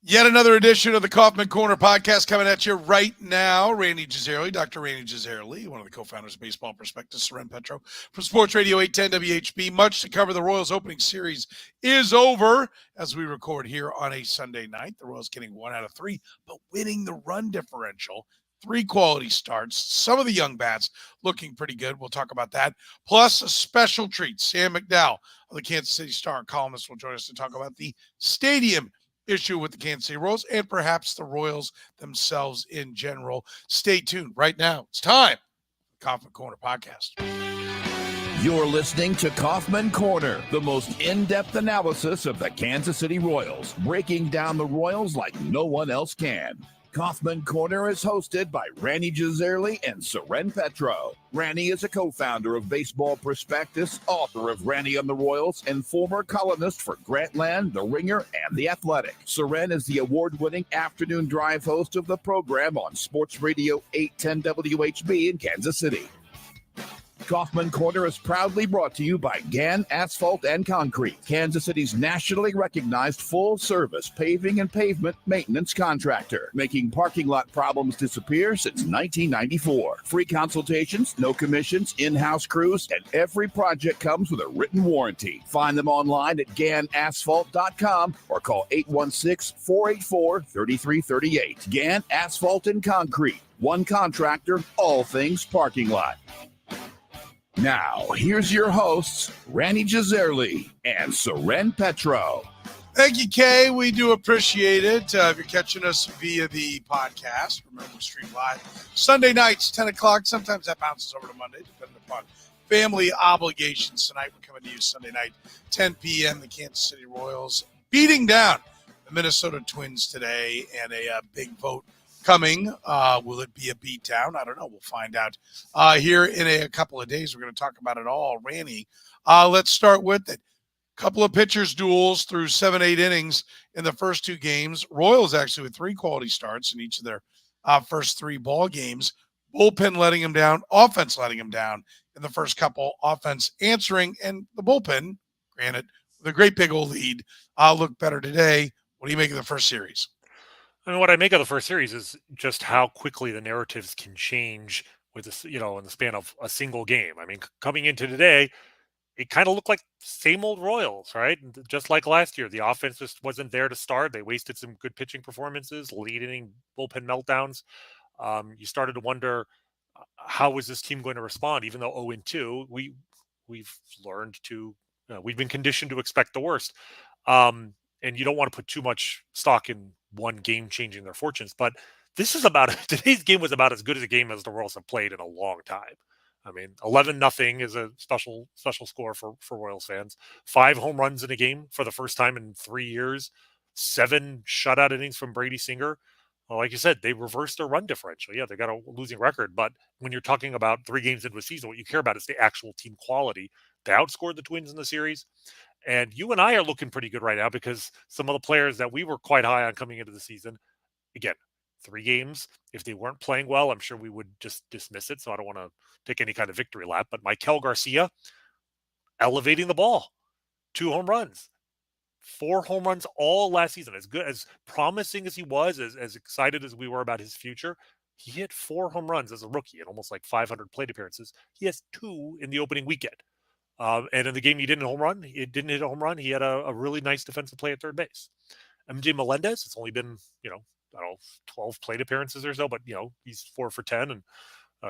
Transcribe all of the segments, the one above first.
Yet another edition of the Kaufman Corner podcast coming at you right now. Rany Jazayerli, Dr. Rany Jazayerli, one of the co-founders of Baseball Prospectus, Soren Petro from Sports Radio 810 WHB. Much to cover. The Royals opening series is over as we record here on a Sunday night. The Royals getting 1 out of 3, but winning the run differential. 3 quality starts. Some of the young bats looking pretty good. We'll talk about that. Plus a special treat. Sam McDowell of the Kansas City Star Columnist will join us to talk about the stadium issue with the Kansas City Royals and perhaps the Royals themselves in general. Stay tuned. Right now, it's time for the Kaufman Corner podcast. You're listening to Kaufman Corner, the most in-depth analysis of the Kansas City Royals, breaking down the Royals like no one else can. Kaufman Corner is hosted by Rany Jazayerli and Soren Petro. Rany is a co-founder of Baseball Prospectus, author of Rany on the Royals, and former columnist for Grantland, The Ringer, and The Athletic. Soren is the award-winning afternoon drive host of the program on Sports Radio 810 WHB in Kansas City. Kaufman Corner is proudly brought to you by Gann Asphalt and Concrete, Kansas City's nationally recognized full-service paving and pavement maintenance contractor, making parking lot problems disappear since 1994. Free consultations, no commissions, in-house crews, and every project comes with a written warranty. Find them online at GannAsphalt.com or call 816-484-3338. Gann Asphalt and Concrete, one contractor, all things parking lot. Now, here's your hosts, Rany Jazayerli and Soren Petro. Thank you, Kay. We do appreciate it. If you're catching us via the podcast, remember we stream live Sunday nights, 10 o'clock. Sometimes that bounces over to Monday, depending upon family obligations. Tonight, we're coming to you Sunday night, 10 p.m. The Kansas City Royals beating down the Minnesota Twins today, and a big vote coming. Will it be a beatdown? I don't know. We'll find out here in a couple of days. We're going to talk about it all. Rany, let's start with it. Couple of pitchers duels through 7-8 innings in the first 2 games. Royals actually with 3 quality starts in each of their first 3 ball games. Bullpen letting them down, offense letting them down in the first couple, offense answering, and the bullpen, granted, with a great big old lead, look better today. What do you make of the first series? I mean, what I make of the first series is just how quickly the narratives can change with this, in the span of a single game. I mean, coming into today, it kind of looked like same old Royals, right? Just like last year, the offense just wasn't there to start. They wasted some good pitching performances, lead inning bullpen meltdowns. You started to wonder, how was this team going to respond? Even though 0-2, we've learned to, we've been conditioned to expect the worst. And you don't want to put too much stock in one game changing their fortunes, but today's game was about as good as a game as the Royals have played in a long time. I mean, 11-0 is a special score for Royals fans. 5 home runs in a game for the first time in 3 years. 7 shutout innings from Brady Singer. Well, like you said, they reversed their run differential. Yeah, they got a losing record, but when you're talking about 3 games into a season, what you care about is the actual team quality. They outscored the Twins in the series. And you and I are looking pretty good right now because some of the players that we were quite high on coming into the season, again, 3 games. If they weren't playing well, I'm sure we would just dismiss it. So I don't want to take any kind of victory lap. But Maikel Garcia, elevating the ball. 2 home runs. 4 home runs all last season. As good, as promising as he was, as excited as we were about his future, he hit 4 home runs as a rookie and almost like 500 plate appearances. He has 2 in the opening weekend. And in the game he didn't hit a home run. He had a really nice defensive play at third base. MJ Melendez, it's only been, 12 plate appearances or so, but, he's 4 for 10 and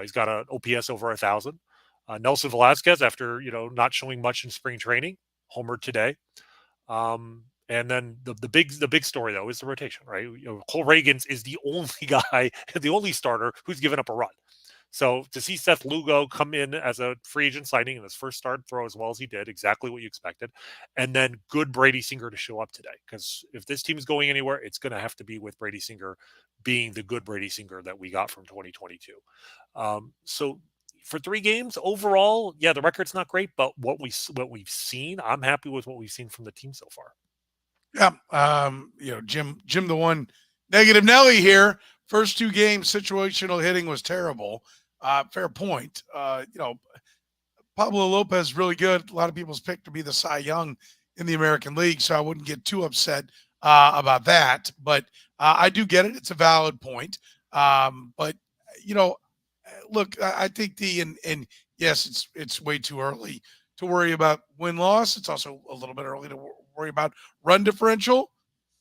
he's got an OPS over 1,000. Nelson Velasquez, after, not showing much in spring training, homered today. And then the big story, though, is the rotation, right? Cole Reagans is the only guy, the only starter who's given up a run. So to see Seth Lugo come in as a free agent signing in his first start, throw as well as he did, exactly what you expected, and then good Brady Singer to show up today. Because if this team's going anywhere, it's going to have to be with Brady Singer being the good Brady Singer that we got from 2022. So for 3 games overall, yeah, the record's not great, but what we've seen, I'm happy with what we've seen from the team so far. Yeah, Jim, the one negative Nelly here. First 2 games, situational hitting was terrible. Fair point. Pablo Lopez really good. A lot of people's pick to be the Cy Young in the American League, so I wouldn't get too upset about that. But I do get it. It's a valid point. But, look, I think and yes, it's way too early to worry about win-loss. It's also a little bit early to worry about run differential.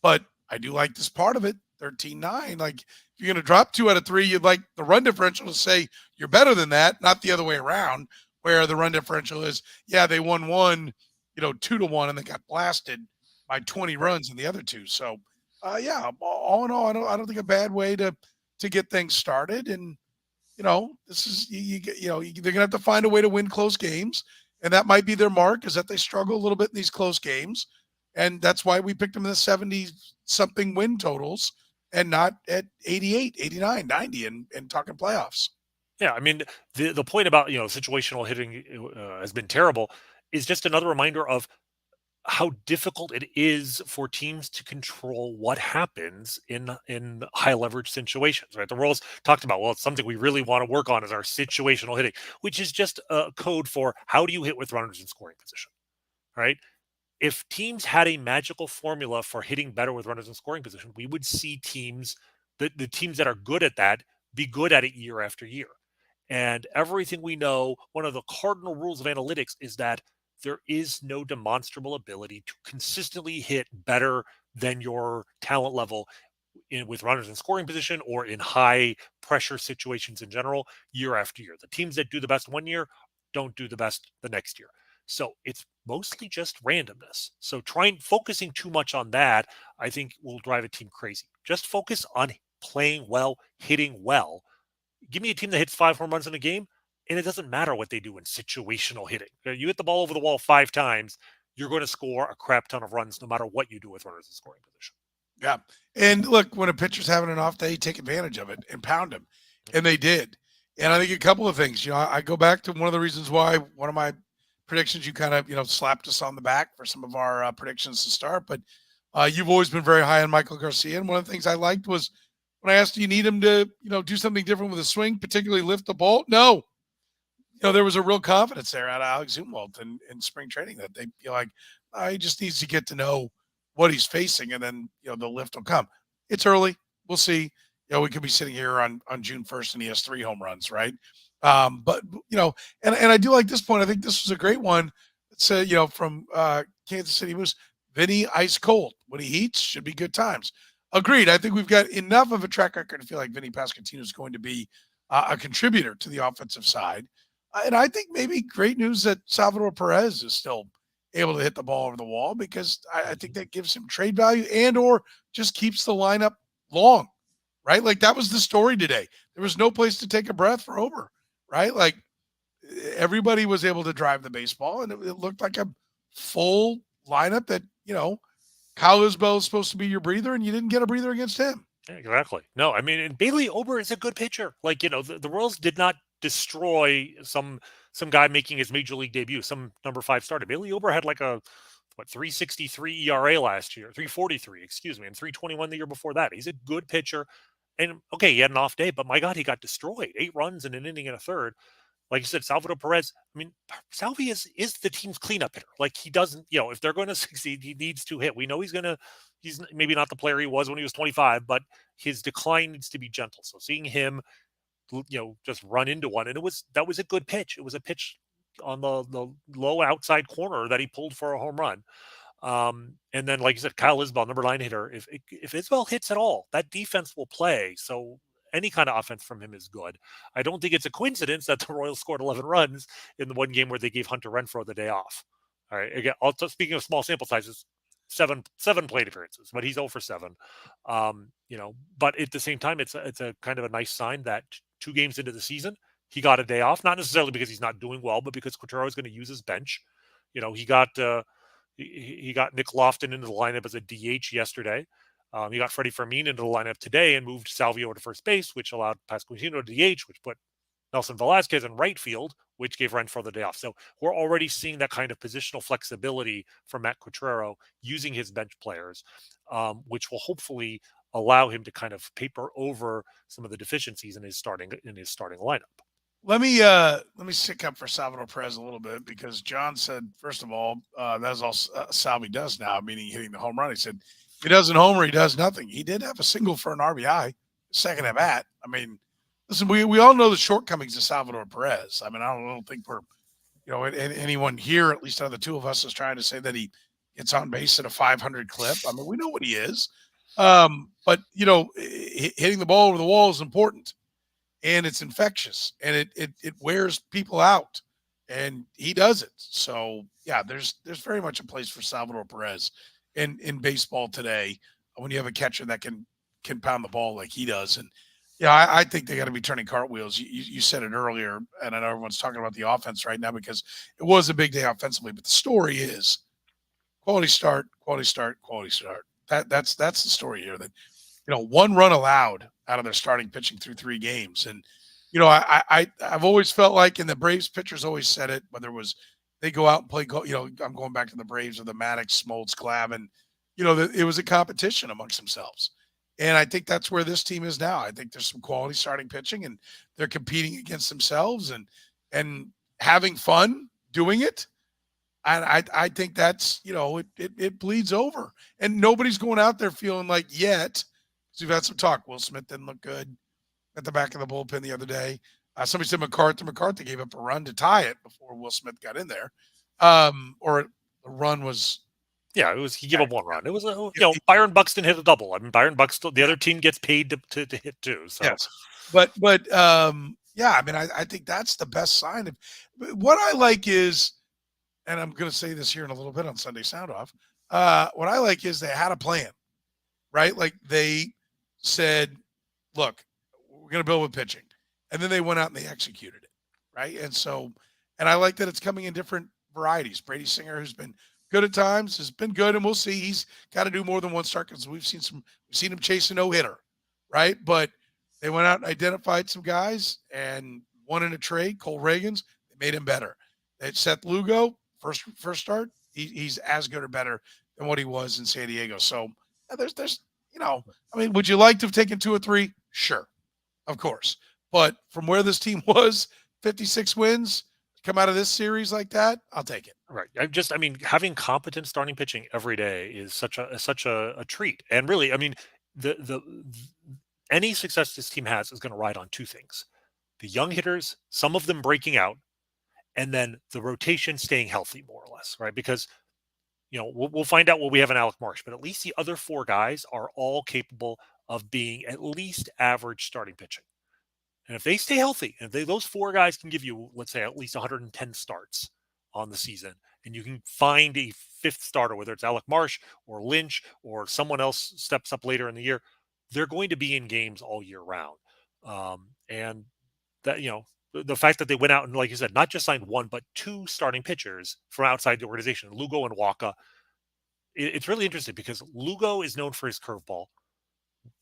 But I do like this part of it, 13-9. Like, if you're going to drop 2 out of 3, you'd like the run differential to say you're better than that, not the other way around, where the run differential is, yeah, they won one, 2-1, and they got blasted by 20 runs in the other two. So, yeah, all in all, I don't think a bad way to get things started. And this is they're gonna have to find a way to win close games, and that might be their mark, is that they struggle a little bit in these close games, and that's why we picked them in the 70 something win totals and not at 88, 89, 90 and talking playoffs. Yeah, I mean, the point about situational hitting has been terrible is just another reminder of how difficult it is for teams to control what happens in high leverage situations, right? The Royals talked about, well, it's something we really want to work on is our situational hitting, which is just a code for how do you hit with runners in scoring position, right? If teams had a magical formula for hitting better with runners in scoring position, we would see teams, the teams that are good at that, be good at it year after year. And everything we know, one of the cardinal rules of analytics is that there is no demonstrable ability to consistently hit better than your talent level with runners in scoring position or in high pressure situations in general, year after year. The teams that do the best one year don't do the best the next year. So it's mostly just randomness. So focusing too much on that, I think will drive a team crazy. Just focus on playing well, hitting well. Give me a team that hits 5 home runs in a game, and it doesn't matter what they do in situational hitting. You hit the ball over the wall 5 times, you're going to score a crap ton of runs no matter what you do with runners in scoring position. Yeah. And look, when a pitcher's having an off day, take advantage of it and pound him. And they did. And I think a couple of things, I go back to one of the reasons why one of my predictions, you kind of, slapped us on the back for some of our predictions to start. But you've always been very high on Michael Garcia. And one of the things I liked was when I asked, do you need him to, do something different with a swing, particularly lift the ball? No. There was a real confidence there out of Alex Zumwalt in spring training that they feel like he just needs to get to know what he's facing, and then, the lift will come. It's early. We'll see. We could be sitting here on June 1st and he has 3 home runs, right? But, and I do like this point. I think this was a great one. It's, from Kansas City Moose, Vinny ice cold. When he heats, should be good times. Agreed. I think we've got enough of a track record to feel like Vinny Pasquantino is going to be a contributor to the offensive side. And I think maybe great news that Salvador Perez is still able to hit the ball over the wall, because I think that gives him trade value and or just keeps the lineup long, right? Like, that was the story today. There was no place to take a breath for Ober, right? Like, everybody was able to drive the baseball, and it looked like a full lineup that, Kyle Isbell is supposed to be your breather, and you didn't get a breather against him. Exactly. No, I mean, and Bailey Ober is a good pitcher. Like, the Royals did not destroy some guy making his major league debut, some number 5 starter. Bailey Ober had like a 3.63 ERA last year, 3.43, excuse me, and 3.21 the year before that. He's a good pitcher. And okay, he had an off day, but my God, he got destroyed. 8 runs in an inning and a third. Like you said, Salvador Perez, I mean, Salvi is the team's cleanup hitter. Like, he doesn't, if they're going to succeed, he needs to hit. We know he's maybe not the player he was when he was 25, but his decline needs to be gentle. So seeing him, just run into one, and that was a good pitch. It was a pitch on the low outside corner that he pulled for a home run. And then, like you said, Kyle Isbell, number 9 hitter. If Isbell hits at all, that defense will play. So any kind of offense from him is good. I don't think it's a coincidence that the Royals scored 11 runs in the one game where they gave Hunter Renfroe the day off. All right. Again, also speaking of small sample sizes, seven plate appearances, but he's 0 for 7. But at the same time, it's a kind of a nice sign that 2 games into the season, he got a day off, not necessarily because he's not doing well, but because Quintero is going to use his bench. He got Nick Lofton into the lineup as a DH yesterday. He got Freddie Fermin into the lineup today and moved Salvio to first base, which allowed Pasquantino to DH, which put Nelson Velasquez in right field, which gave Renfroe the day off. So we're already seeing that kind of positional flexibility from Matt Quintero using his bench players, which will hopefully allow him to kind of paper over some of the deficiencies in his starting lineup. Let me stick up for Salvador Perez a little bit, because John said, first of all, that's all Salvi does now, meaning hitting the home run. He said, he doesn't homer, he does nothing. He did have a single for an RBI, second at bat. I mean, listen, we all know the shortcomings of Salvador Perez. I mean, I don't think we're, anyone here, at least out of the two of us, is trying to say that he gets on base at a 500 clip. I mean, we know what he is. But, hitting the ball over the wall is important, and it's infectious, and it wears people out, and he does it. So, yeah, there's very much a place for Salvador Perez in baseball today when you have a catcher that can pound the ball like he does. And, yeah, I think they got to be turning cartwheels. You said it earlier, and I know everyone's talking about the offense right now because it was a big day offensively. But the story is quality start, quality start, quality start. That's the story here. That one run allowed out of their starting pitching through 3 games, and I've always felt like, and the Braves pitchers always said it, whether it was they go out and play. I'm going back to the Braves or the Maddox, Smoltz, Glavine. It was a competition amongst themselves. And I think that's where this team is now. I think there's some quality starting pitching, and they're competing against themselves and having fun doing it. And I think that's, it bleeds over. And nobody's going out there feeling like yet, because we've had some talk. Will Smith didn't look good at the back of the bullpen the other day. Somebody said McCarthy gave up a run to tie it before Will Smith got in there. Or the run was. Yeah, it was. He gave up 1 run. It was Byron Buxton hit a double. I mean, Byron Buxton. The other team gets paid to hit too. So, yes, but yeah, I mean, I think that's the best sign. What I like is, and I'm going to say this here in a little bit on Sunday Sound Off. What I like is they had a plan, right? Like they said, look, we're going to build with pitching, and then they went out and they executed it, right? And I like that it's coming in different varieties. Brady Singer, who's been good at times, has been good, and we'll see. He's got to do more than 1 start because we've seen him chase a no-hitter, right? But they went out and identified some guys and won in a trade. Cole Reagans, they made him better. They had Seth Lugo, first start. He's as good or better than what he was in San Diego. So there's I mean, would you like to have taken 2 or 3? Sure, of course. But from where this team was, 56 wins, come out of this series like that, I'll take it. Right. I mean, having competent starting pitching every day is such a treat. And really, I mean, the any success this team has is going to ride on 2 things: the young hitters, some of them breaking out, and then the rotation staying healthy, more or less, right? Because we'll find out what we have in Alec Marsh, but at least the other 4 guys are all capable of being at least average starting pitching. And if they stay healthy, and those 4 guys can give you, let's say, at least 110 starts on the season, and you can find a 5th starter, whether it's Alec Marsh or Lynch or someone else steps up later in the year, they're going to be in games all year round. And that, the fact that they went out and, like you said, not just signed 1, but 2 starting pitchers from outside the organization, Lugo and Waka, it's really interesting because Lugo is known for his curveball.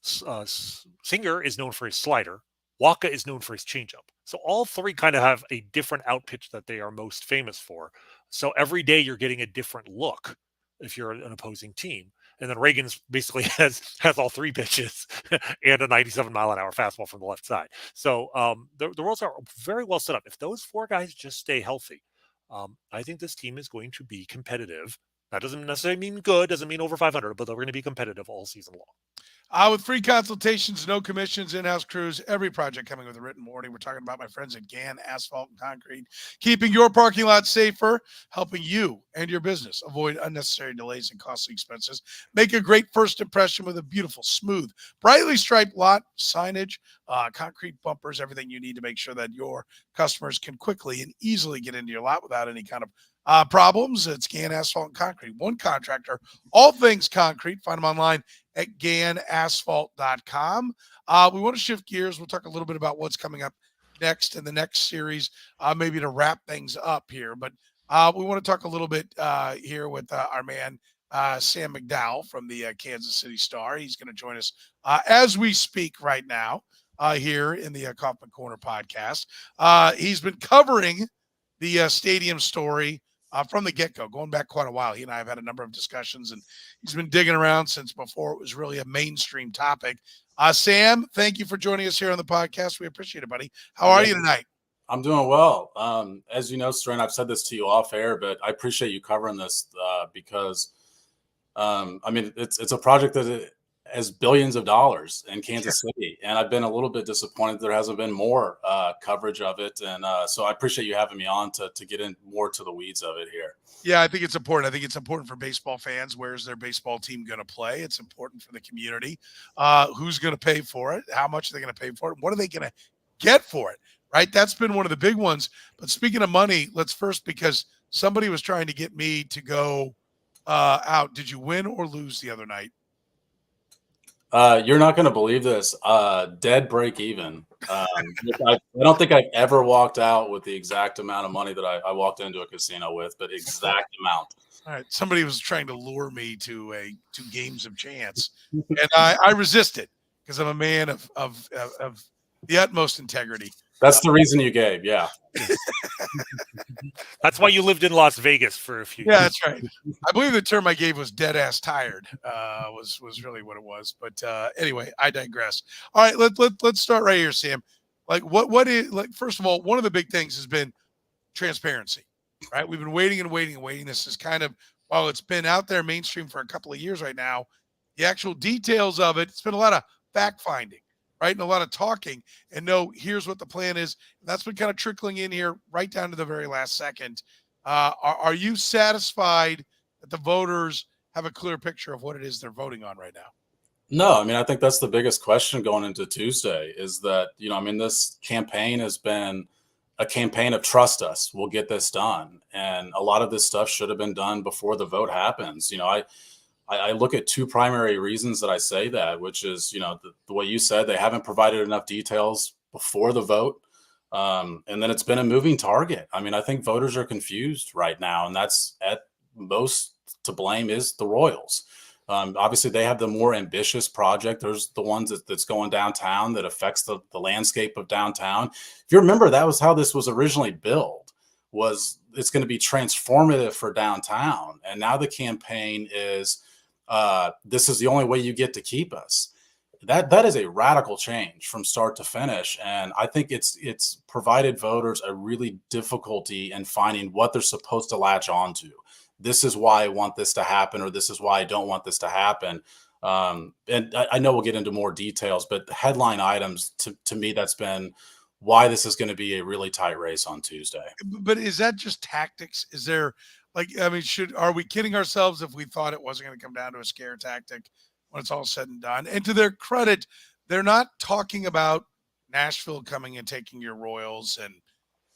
Singer is known for his slider. Waka is known for his changeup. So all 3 kind of have a different out pitch that they are most famous for. So every day you're getting a different look if you're an opposing team. And then Reagan's basically has all 3 pitches and a 97-mile-an-hour fastball from the left side. So the roles are very well set up. If those 4 guys just stay healthy, I think this team is going to be competitive. That doesn't necessarily mean good, doesn't mean over 500, but they're going to be competitive all season long. With free consultations, no commissions, in-house crews, every project coming with a written warning. We're talking about my friends at GAN Asphalt and Concrete, keeping your parking lot safer, helping you and your business avoid unnecessary delays and costly expenses. Make a great first impression with a beautiful, smooth, brightly striped lot, signage, concrete bumpers, everything you need to make sure that your customers can quickly and easily get into your lot without any kind of problems. It's GAN Asphalt and Concrete. One contractor, all things concrete. Find them online at ganasphalt.com. We want to shift gears. We'll talk a little bit about what's coming up next in the next series, maybe to wrap things up here. But we want to talk a little bit here with our man, Sam McDowell from the Kansas City Star. He's going to join us as we speak right now here in the Kaufman Corner podcast. He's been covering the stadium story from the get-go, going back quite a while. He and I have had a number of discussions, and he's been digging around since before it was really a mainstream topic. Sam, thank you for joining us here on the podcast. We appreciate it, buddy. How are you tonight? I'm doing well. As you know, Soren, I've said this to you off air, but I appreciate you covering this because I mean, it's a project that has billions of dollars in Kansas City, and I've been a little bit disappointed there hasn't been more coverage of it. And so I appreciate you having me on to get in more to the weeds of it here. Yeah, I think it's important. I think it's important for baseball fans. Where's their baseball team going to play? It's important for the community. Who's going to pay for it? How much are they going to pay for it? What are they going to get for it? Right? That's been one of the big ones. But speaking of money, let's first, because somebody was trying to get me to go out. Did you win or lose the other night? You're not going to believe this. Dead break even. I don't think I've ever walked out with the exact amount of money that I walked into a casino with, but exact amount. All right. Somebody was trying to lure me to 2 games of chance, and I resisted because I'm a man of the utmost integrity. That's the reason you gave, yeah. That's why you lived in Las Vegas for a few years. Yeah, that's right. I believe the term I gave was dead ass tired. Was really what it was. But anyway, I digress. All right, let's start right here, Sam. Like what is, like, first of all, one of the big things has been transparency, right? We've been waiting and waiting and waiting. This is kind of, while it's been out there mainstream for a couple of years right now, the actual details of it, it's been a lot of fact finding, right? And a lot of talking, and no, here's what the plan is. And that's been kind of trickling in here right down to the very last second. Are you satisfied that the voters have a clear picture of what it is they're voting on right now? No, I mean, I think that's the biggest question going into Tuesday is that, I mean, this campaign has been a campaign of trust us, we'll get this done. And a lot of this stuff should have been done before the vote happens. I look at 2 primary reasons that I say that, which is, the way you said, they haven't provided enough details before the vote. And then it's been a moving target. I mean, I think voters are confused right now, and that's at most to blame is the Royals. Obviously, they have the more ambitious project. There's the ones that's going downtown that affects the landscape of downtown. If you remember, that was how this was originally billed, was it's going to be transformative for downtown. And now the campaign is, this is the only way you get to keep us. That is a radical change from start to finish. And I think it's provided voters a really difficulty in finding what they're supposed to latch onto. This is why I want this to happen, or this is why I don't want this to happen. And I know we'll get into more details, but the headline items, to me, that's been why this is going to be a really tight race on Tuesday. But is that just tactics? Is there, are we kidding ourselves if we thought it wasn't going to come down to a scare tactic when it's all said and done? And to their credit, they're not talking about Nashville coming and taking your Royals, and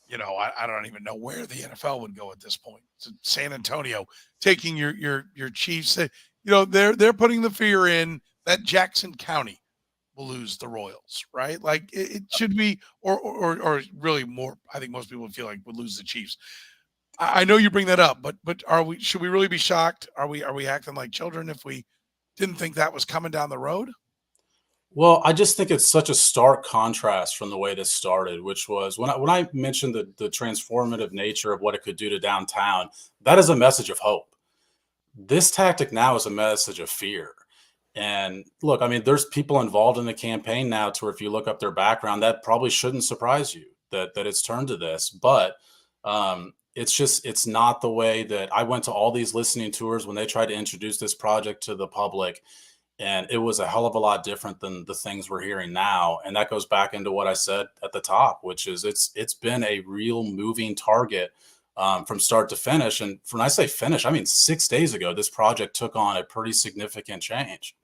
I don't even know where the NFL would go at this point. It's San Antonio taking your Chiefs. They're putting the fear in that Jackson County will lose the Royals, right? Like it should be, or really more. I think most people feel like would lose the Chiefs. I know you bring that up, but should we really be shocked? Are we acting like children if we didn't think that was coming down the road? Well, I just think it's such a stark contrast from the way this started, which was when I mentioned the transformative nature of what it could do to downtown. That is a message of hope. This tactic now is a message of fear. And look, I mean, there's people involved in the campaign now to where if you look up their background, that probably shouldn't surprise you that it's turned to this. But it's not the way that I went to all these listening tours when they tried to introduce this project to the public. And it was a hell of a lot different than the things we're hearing now. And that goes back into what I said at the top, which is it's been a real moving target from start to finish. And when I say finish, I mean 6 days ago, this project took on a pretty significant change.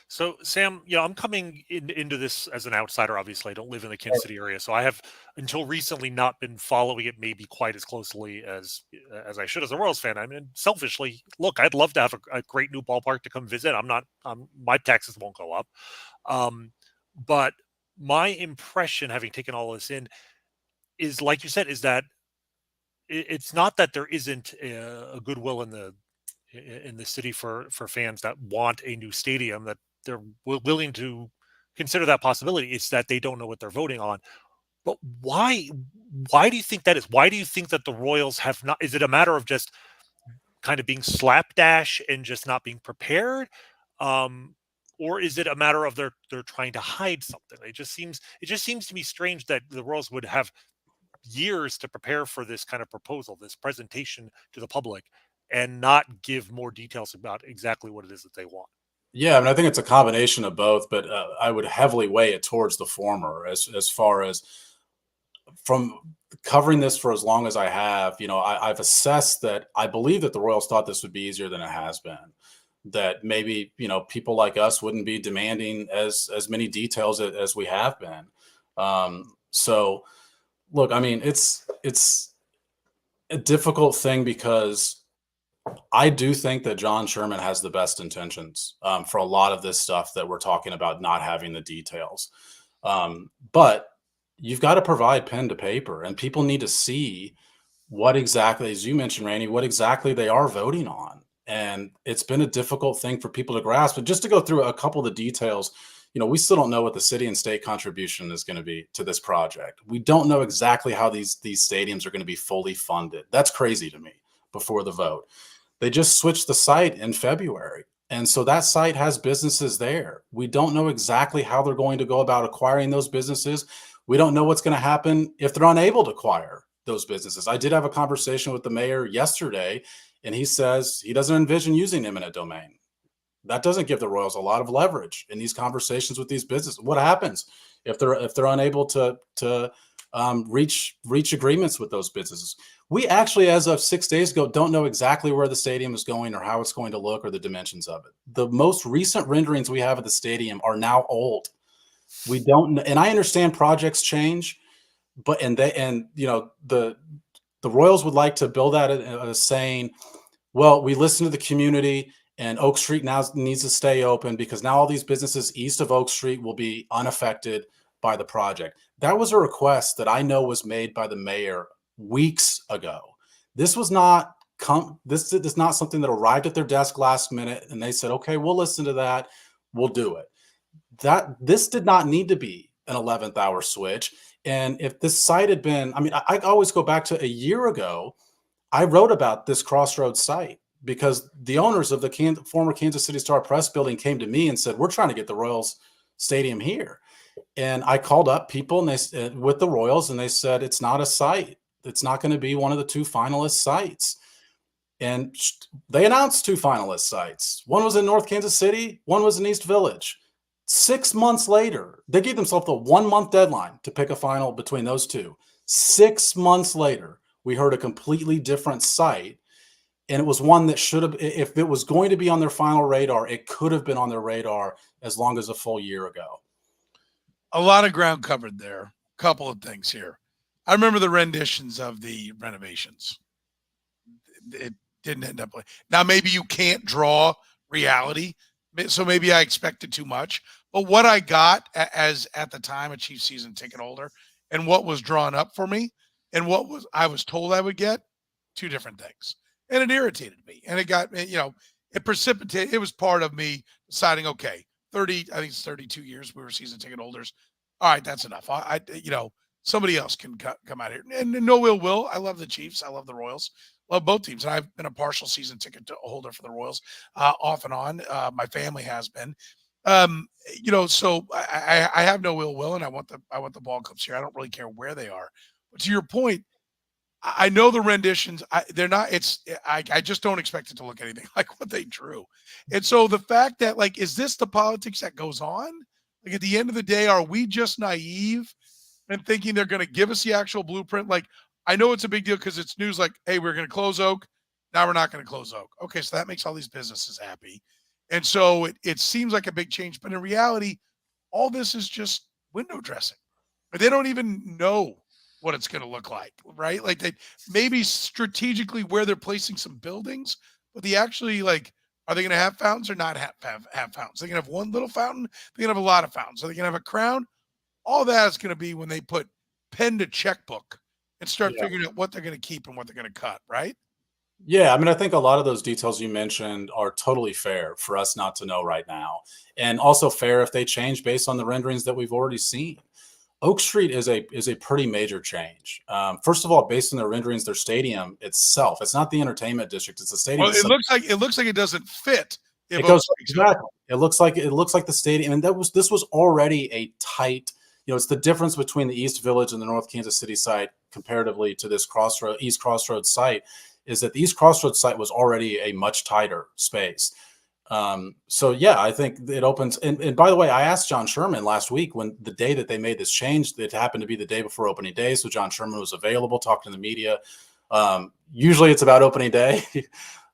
So, Sam, I'm coming into this as an outsider. Obviously, I don't live in the Kansas City area, so I have until recently not been following it maybe quite as closely as I should as a Royals fan. I mean, selfishly, look, I'd love to have a great new ballpark to come visit. My taxes won't go up, but my impression, having taken all this in, is like you said, is that it's not that there isn't a goodwill in the city for fans that want a new stadium, that they're willing to consider that possibility. It's that they don't know what they're voting on. But why do you think that is? Why do you think that the Royals have not? Is it a matter of just kind of being slapdash and just not being prepared? Or is it a matter of they're trying to hide something? It just seems to me strange that the Royals would have years to prepare for this kind of proposal, this presentation to the public, and not give more details about exactly what it is that they want. Yeah, I mean, I think it's a combination of both, but I would heavily weigh it towards the former as far as from covering this for as long as I have, I've assessed that I believe that the Royals thought this would be easier than it has been. That maybe, people like us wouldn't be demanding as many details as we have been. So look, I mean, it's a difficult thing because I do think that John Sherman has the best intentions for a lot of this stuff that we're talking about, not having the details. But you've got to provide pen to paper, and people need to see what exactly, as you mentioned, Rany, what exactly they are voting on. And it's been a difficult thing for people to grasp. But just to go through a couple of the details, we still don't know what the city and state contribution is going to be to this project. We don't know exactly how these stadiums are going to be fully funded. That's crazy to me before the vote. They just switched the site in February. And so that site has businesses there. We don't know exactly how they're going to go about acquiring those businesses. We don't know what's going to happen if they're unable to acquire those businesses. I did have a conversation with the mayor yesterday, and he says he doesn't envision using eminent domain. That doesn't give the Royals a lot of leverage in these conversations with these businesses. What happens if they're unable to reach agreements with those businesses? We actually, as of 6 days ago, don't know exactly where the stadium is going or how it's going to look or the dimensions of it. The most recent renderings we have of the stadium are now old. We don't, and I understand projects change, but the Royals would like to build that as saying, well, we listen to the community, and Oak Street now needs to stay open because now all these businesses east of Oak Street will be unaffected by the project. That was a request that I know was made by the mayor weeks ago. This was not this is not something that arrived at their desk last minute and they said, okay, we'll listen to that, we'll do it. This did not need to be an 11th hour switch. And if this site had been, I always go back to a year ago, I wrote about this Crossroads site because the owners of the former Kansas City Star Press building came to me and said, we're trying to get the Royals stadium here. And I called up people with the Royals, and they said, it's not a site. It's not going to be one of the 2 finalist sites. And they announced 2 finalist sites. One was in North Kansas City. One was in East Village. 6 months later, they gave themselves a 1-month deadline to pick a final between those 2. 6 months later, we heard a completely different site. And it was one that should have, if it was going to be on their final radar, it could have been on their radar as long as a full year ago. A lot of ground covered there. Couple of things here. I remember the renditions of the renovations. It didn't end up like, now maybe you can't draw reality, so maybe I expected too much. But what I got as at the time a Chiefs season ticket holder, and what was drawn up for me, and what I was told I would get, 2 different things. And it irritated me. And it got, it precipitated. It was part of me deciding, okay, I think it's 32 years we were season ticket holders. All right, that's enough. Somebody else can come out here. And no ill will. I love the Chiefs. I love the Royals. Love both teams. And I've been a partial season ticket holder for the Royals off and on. My family has been. So I have no ill will, and I want the ball clubs here. I don't really care where they are. But to your point, I know the renditions. They're not. I just don't expect it to look anything like what they drew. And so the fact that, like, is this the politics that goes on? Like, at the end of the day, are we just naive and thinking they're going to give us the actual blueprint? Like, I know it's a big deal because it's news. Like, hey, we're going to close Oak. Now we're not going to close Oak. Okay, so that makes all these businesses happy. And so it seems like a big change, but in reality, all this is just window dressing. They don't even know what it's going to look like, right? Like, they maybe strategically where they're placing some buildings, but they actually, like, are they going to have fountains or not have fountains? They're going to have one little fountain. They're going to have a lot of fountains. Are they going to have a crown? All that is going to be when they put pen to checkbook and start figuring out what they're going to keep and what they're going to cut, right? Yeah, I think a lot of those details you mentioned are totally fair for us not to know right now, and also fair if they change based on the renderings that we've already seen. Oak Street is a pretty major change. First of all, based on their renderings, their stadium itself, it's not the entertainment district; it's the stadium. Well, it looks like it doesn't fit. Exactly. It looks like the stadium, and this was already a tight. It's the difference between the East Village and the North Kansas City site comparatively to this East Crossroads site. is that the East Crossroads site was already a much tighter space. So yeah, I think it opens. And by the way, I asked John Sherman last week when the day that they made this change, it happened to be the day before opening day. So John Sherman was available talking to the media. Usually it's about opening day.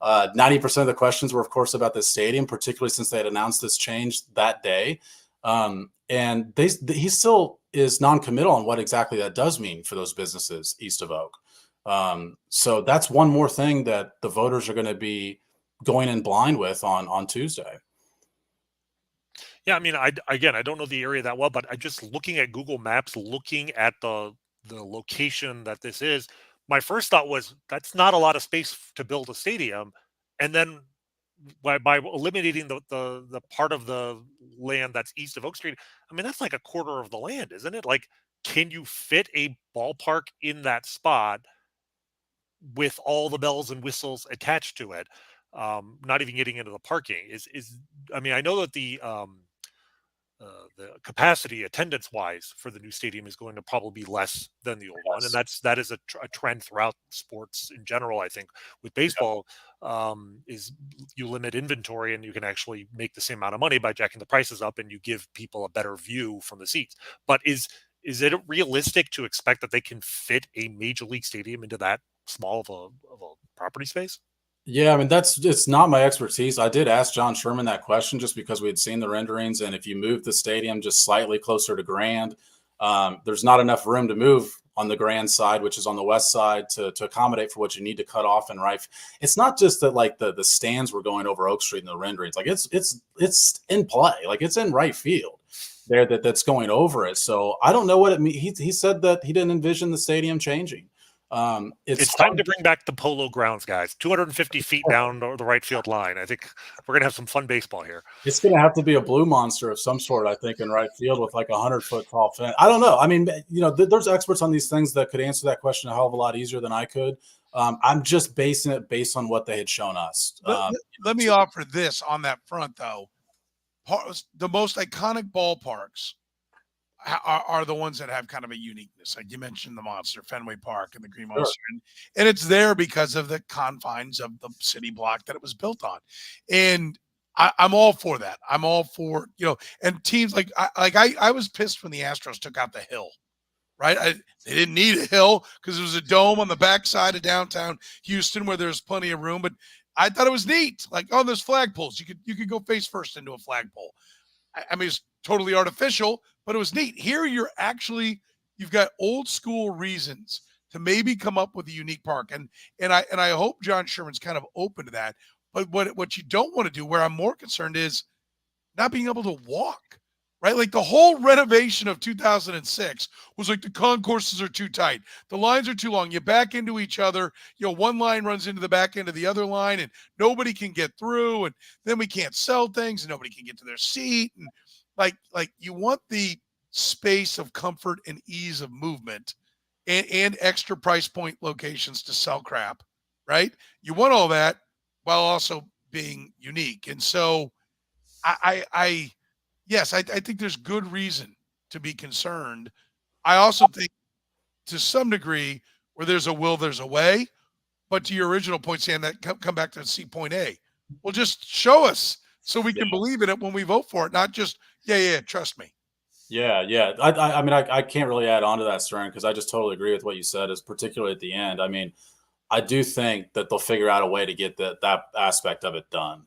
90% of the questions were, of course, about this stadium, particularly since they had announced this change that day. And he still is non-committal on what exactly that does mean for those businesses east of Oak. So that's one more thing that the voters are going to be going in blind with on Tuesday. Yeah, I mean, I don't know the area that well, but I just looking at Google Maps, looking at the location that this is, my first thought was that's not a lot of space to build a stadium. And then by eliminating the part of the land that's east of Oak Street, I mean, that's like a quarter of the land, isn't it? Like, can you fit a ballpark in that spot with all the bells and whistles attached to it? Not even getting into the parking is I mean, I know that the capacity attendance wise for the new stadium is going to probably be less than the old one, and that is a trend throughout sports in general. I think with baseball, is you limit inventory and you can actually make the same amount of money by jacking the prices up, and you give people a better view from the seats. But is it realistic to expect that they can fit a major league stadium into that small of a property space? Yeah, I mean, it's not my expertise. I did ask John Sherman that question just because we had seen the renderings, and if you move the stadium just slightly closer to Grand, there's not enough room to move on the Grand side, which is on the west side, to accommodate for what you need to cut off and right. It's not just that like the stands were going over Oak Street in the renderings, like it's in play, like it's in right field there that's going over it. So I don't know what it means. He said that he didn't envision the stadium changing. It's time to bring back the Polo Grounds, guys. 250 feet down the right field line. I think we're gonna have some fun baseball here. It's gonna have to be a blue monster of some sort, I think, in right field with like 100-foot tall fence. I don't know. I mean, there's experts on these things that could answer that question a hell of a lot easier than I could. I'm just basing it based on what they had shown us. Let me offer this on that front, though. The most iconic ballparks are the ones that have kind of a uniqueness. Like you mentioned the Monster, Fenway Park and the Green Monster. Sure. And it's there because of the confines of the city block that it was built on. And I'm all for that. I'm all for, and teams I was pissed when the Astros took out the hill, right? They didn't need a hill because it was a dome on the backside of downtown Houston where there's plenty of room. But I thought it was neat. Like, oh, there's flagpoles. You could go face first into a flagpole. I mean, it's totally artificial, but it was neat. Here you've got old school reasons to maybe come up with a unique park. And I hope John Sherman's kind of open to that. But what you don't want to do, where I'm more concerned, is not being able to walk, right? Like the whole renovation of 2006 was like the concourses are too tight. The lines are too long. You back into each other. One line runs into the back end of the other line and nobody can get through. And then we can't sell things and nobody can get to their seat. And like you want the space of comfort and ease of movement and extra price point locations to sell crap, right? You want all that while also being unique. And so yes, I think there's good reason to be concerned. I also think to some degree where there's a will, there's a way. But to your original point, Sam, that come back to C point A. Well, just show us so we can believe in it when we vote for it, not just, yeah, trust me. Yeah. I mean, I can't really add on to that, Soren, because I just totally agree with what you said, is particularly at the end. I mean, I do think that they'll figure out a way to get that aspect of it done.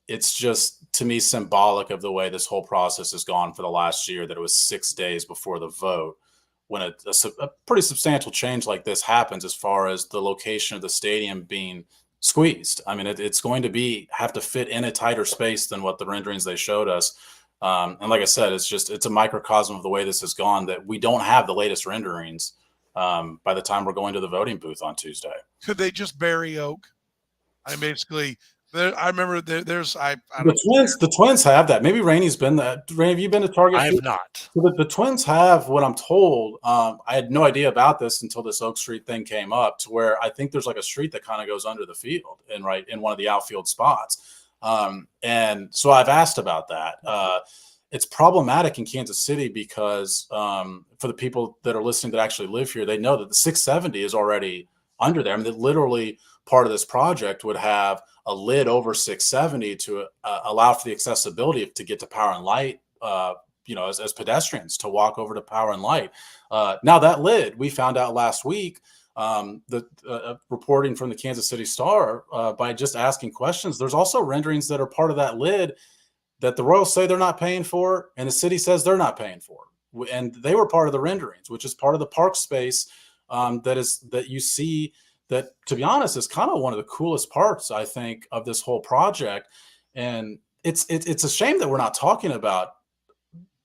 It's just, to me, symbolic of the way this whole process has gone for the last year, that it was 6 days before the vote when a pretty substantial change like this happens as far as the location of the stadium being squeezed. I mean, it's going to have to fit in a tighter space than what the renderings they showed us. And like I said, it's a microcosm of the way this has gone, that we don't have the latest renderings by the time we're going to the voting booth on Tuesday. Could they just bury Oak? I basically, I remember the Twins have that. Maybe Rainey's been that. Rainey, have you been to Target? I have not. So the Twins have, what I'm told, I had no idea about this until this Oak Street thing came up, to where I think there's like a street that kind of goes under the field and right in one of the outfield spots. And so I've asked about that. It's problematic in Kansas City because for the people that are listening that actually live here, they know that the 670 is already under there. I mean, that literally part of this project would have a lid over 670 to allow for the accessibility to get to Power and Light, as pedestrians to walk over to Power and Light. Now that lid, we found out last week, reporting from the Kansas City Star, by just asking questions, there's also renderings that are part of that lid that the Royals say they're not paying for, and the city says they're not paying for. And they were part of the renderings, which is part of the park space that you see, that, to be honest, is kind of one of the coolest parts, I think, of this whole project. And it's a shame that we're not talking about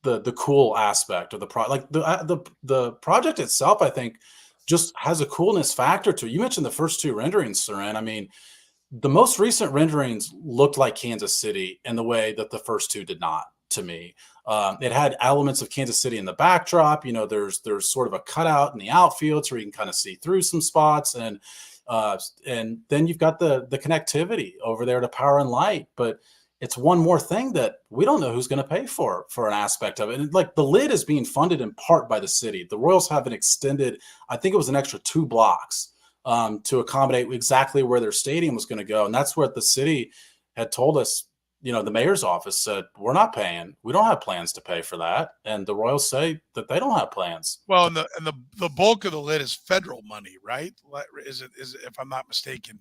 the cool aspect of the project. Like the project itself, I think, just has a coolness factor to it. You mentioned the first two renderings, Soren. I mean, the most recent renderings looked like Kansas City in the way that the first two did not, to me. It had elements of Kansas City in the backdrop. There's sort of a cutout in the outfield so you can kind of see through some spots. And then you've got the connectivity over there to Power and Light. But it's one more thing that we don't know who's going to pay for an aspect of it. And like, the lid is being funded in part by the city. The Royals have an extended, I think it was an extra 2 blocks to accommodate exactly where their stadium was going to go. And that's what the city had told us. The mayor's office said, we're not paying. We don't have plans to pay for that. And the Royals say that they don't have plans. Well, and the bulk of the lid is federal money, right? Is it, if I'm not mistaken?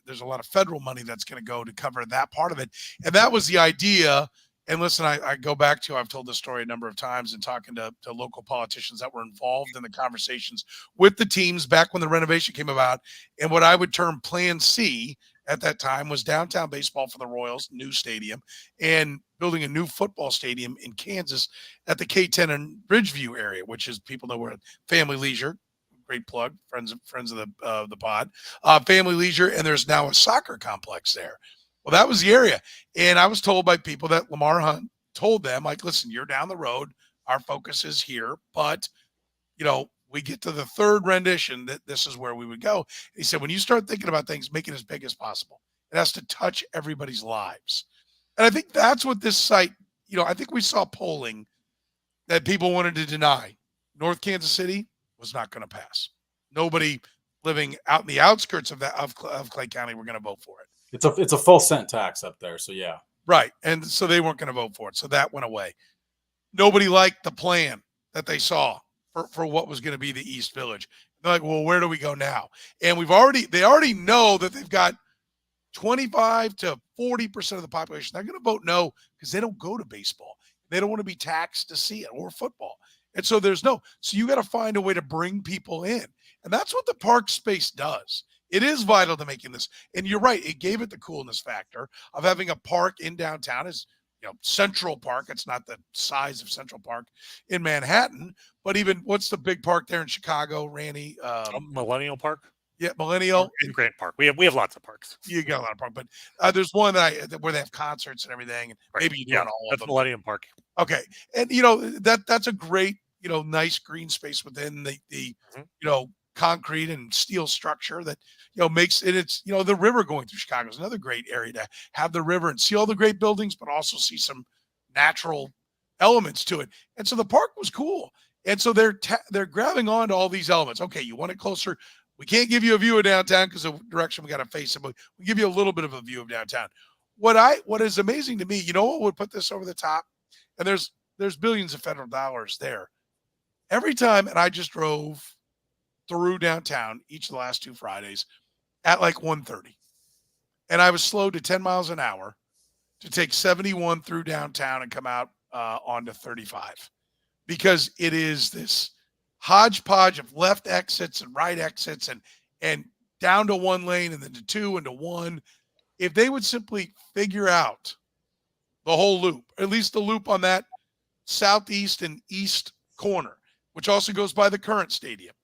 There's a lot of federal money that's going to go to cover that part of it. And that was the idea. And listen, I go back to, I've told this story a number of times in talking to local politicians that were involved in the conversations with the teams back when the renovation came about. And what I would term Plan C at that time was downtown baseball for the Royals, new stadium, and building a new football stadium in Kansas at the K10 and Bridgeview area, which is, people know, we're at Family Leisure. Great plug, friends of the pod, Family Leisure, and there's now a soccer complex there. Well, that was the area, and I was told by people that Lamar Hunt told them, like, listen, you're down the road, our focus is here, but we get to the third rendition, that this is where we would go. He said, when you start thinking about things, make it as big as possible. It has to touch everybody's lives, and I think that's what this site. I think we saw polling that people wanted to deny. North Kansas City was not going to pass. Nobody living out in the outskirts of Clay County were going to vote for it. It's a full cent tax up there, so yeah. Right, and so they weren't going to vote for it, so that went away. Nobody liked the plan that they saw for what was going to be the East Village. They're like, well, where do we go now? And they already know that they've got 25 to 40% of the population. They're going to vote no because they don't go to baseball. They don't want to be taxed to see it, or football. And so so you got to find a way to bring people in. And that's what the park space does. It is vital to making this. And you're right. It gave it the coolness factor of having a park in downtown. Is Central Park. It's not the size of Central Park in Manhattan, but even, what's the big park there in Chicago, Rany? Millennial Park. Yeah, Millennial. In Grant Park. We have lots of parks. You got a lot of parks, but there's one where they have concerts and everything. And right. Maybe you don't all of that's them. Millennium Park. Okay, and that's a great nice green space within the concrete and steel structure that makes it. It's the river going through Chicago is another great area to have the river and see all the great buildings, but also see some natural elements to it. And so the park was cool, and so they're grabbing onto all these elements. Okay, you want it closer. We can't give you a view of downtown because of the direction we got to face it, but we give you a little bit of a view of downtown. What is amazing to me, what would put this over the top? And there's billions of federal dollars there. Every time, and I just drove through downtown each of the last 2 Fridays at like 1:30. And I was slowed to 10 miles an hour to take 71 through downtown and come out onto 35. Because it is this hodgepodge of left exits and right exits and down to 1 lane and then to 2 and to 1. If they would simply figure out the whole loop, at least the loop on that southeast and east corner, which also goes by the current stadium,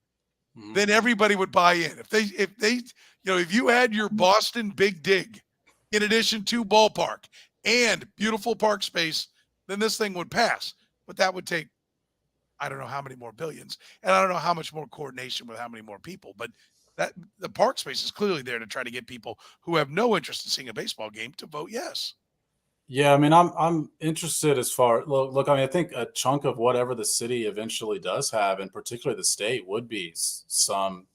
then everybody would buy in. If you had your Boston Big Dig in addition to ballpark and beautiful park space, then this thing would pass. But that would take, I don't know how many more billions, and I don't know how much more coordination with how many more people, but that the park space is clearly there to try to get people who have no interest in seeing a baseball game to vote yes. Yeah, I mean, I'm interested as far look. I mean, I think a chunk of whatever the city eventually does have, and particularly the state, would be some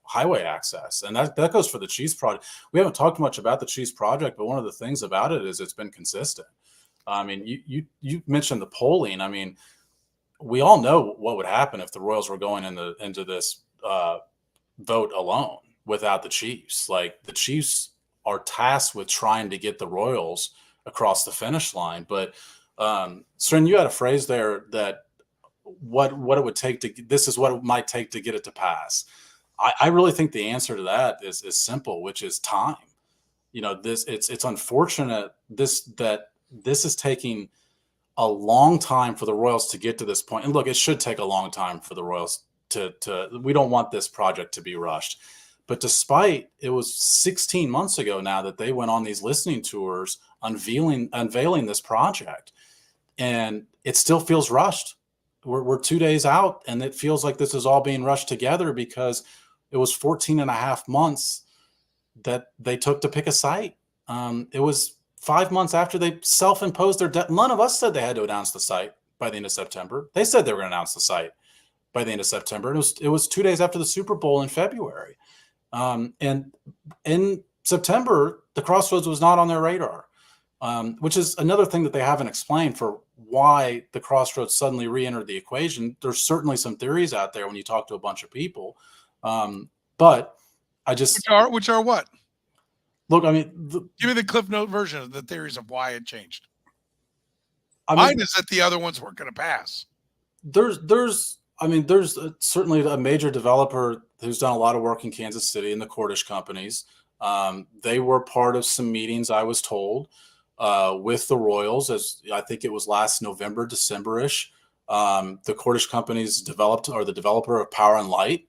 highway access. And that goes for the Chiefs project. We haven't talked much about the Chiefs project, but one of the things about it is it's been consistent. I mean, you mentioned the polling. I mean, we all know what would happen if the Royals were going into this vote alone without the Chiefs. Like, the Chiefs are tasked with trying to get the Royals across the finish line. But Soren, you had a phrase there that what it would take to, this is what it might take to get it to pass. I really think the answer to that is simple, which is time. It's unfortunate that this is taking a long time for the Royals to get to this point. And look, it should take a long time for the Royals to we don't want this project to be rushed. But despite, it was 16 months ago now that they went on these listening tours unveiling this project, and it still feels rushed. We're 2 days out, and it feels like this is all being rushed together because it was 14 and a half months that they took to pick a site. It was 5 months after they self-imposed their debt. None of us said they had to announce the site by the end of September. They said they were going to announce the site by the end of September. It was 2 days after the Super Bowl in February. And in September, the Crossroads was not on their radar, which is another thing that they haven't explained for why the Crossroads suddenly re-entered the equation. There's certainly some theories out there when you talk to a bunch of people. But I just... Which are what? Look, I mean... Give me the Cliff Note version of the theories of why it changed. Mine is that the other ones weren't going to pass. There's certainly a major developer who's done a lot of work in Kansas City in the Cordish companies. They were part of some meetings, I was told, with the Royals, as I think it was last November, December-ish. The Cordish companies the developer of Power and Light.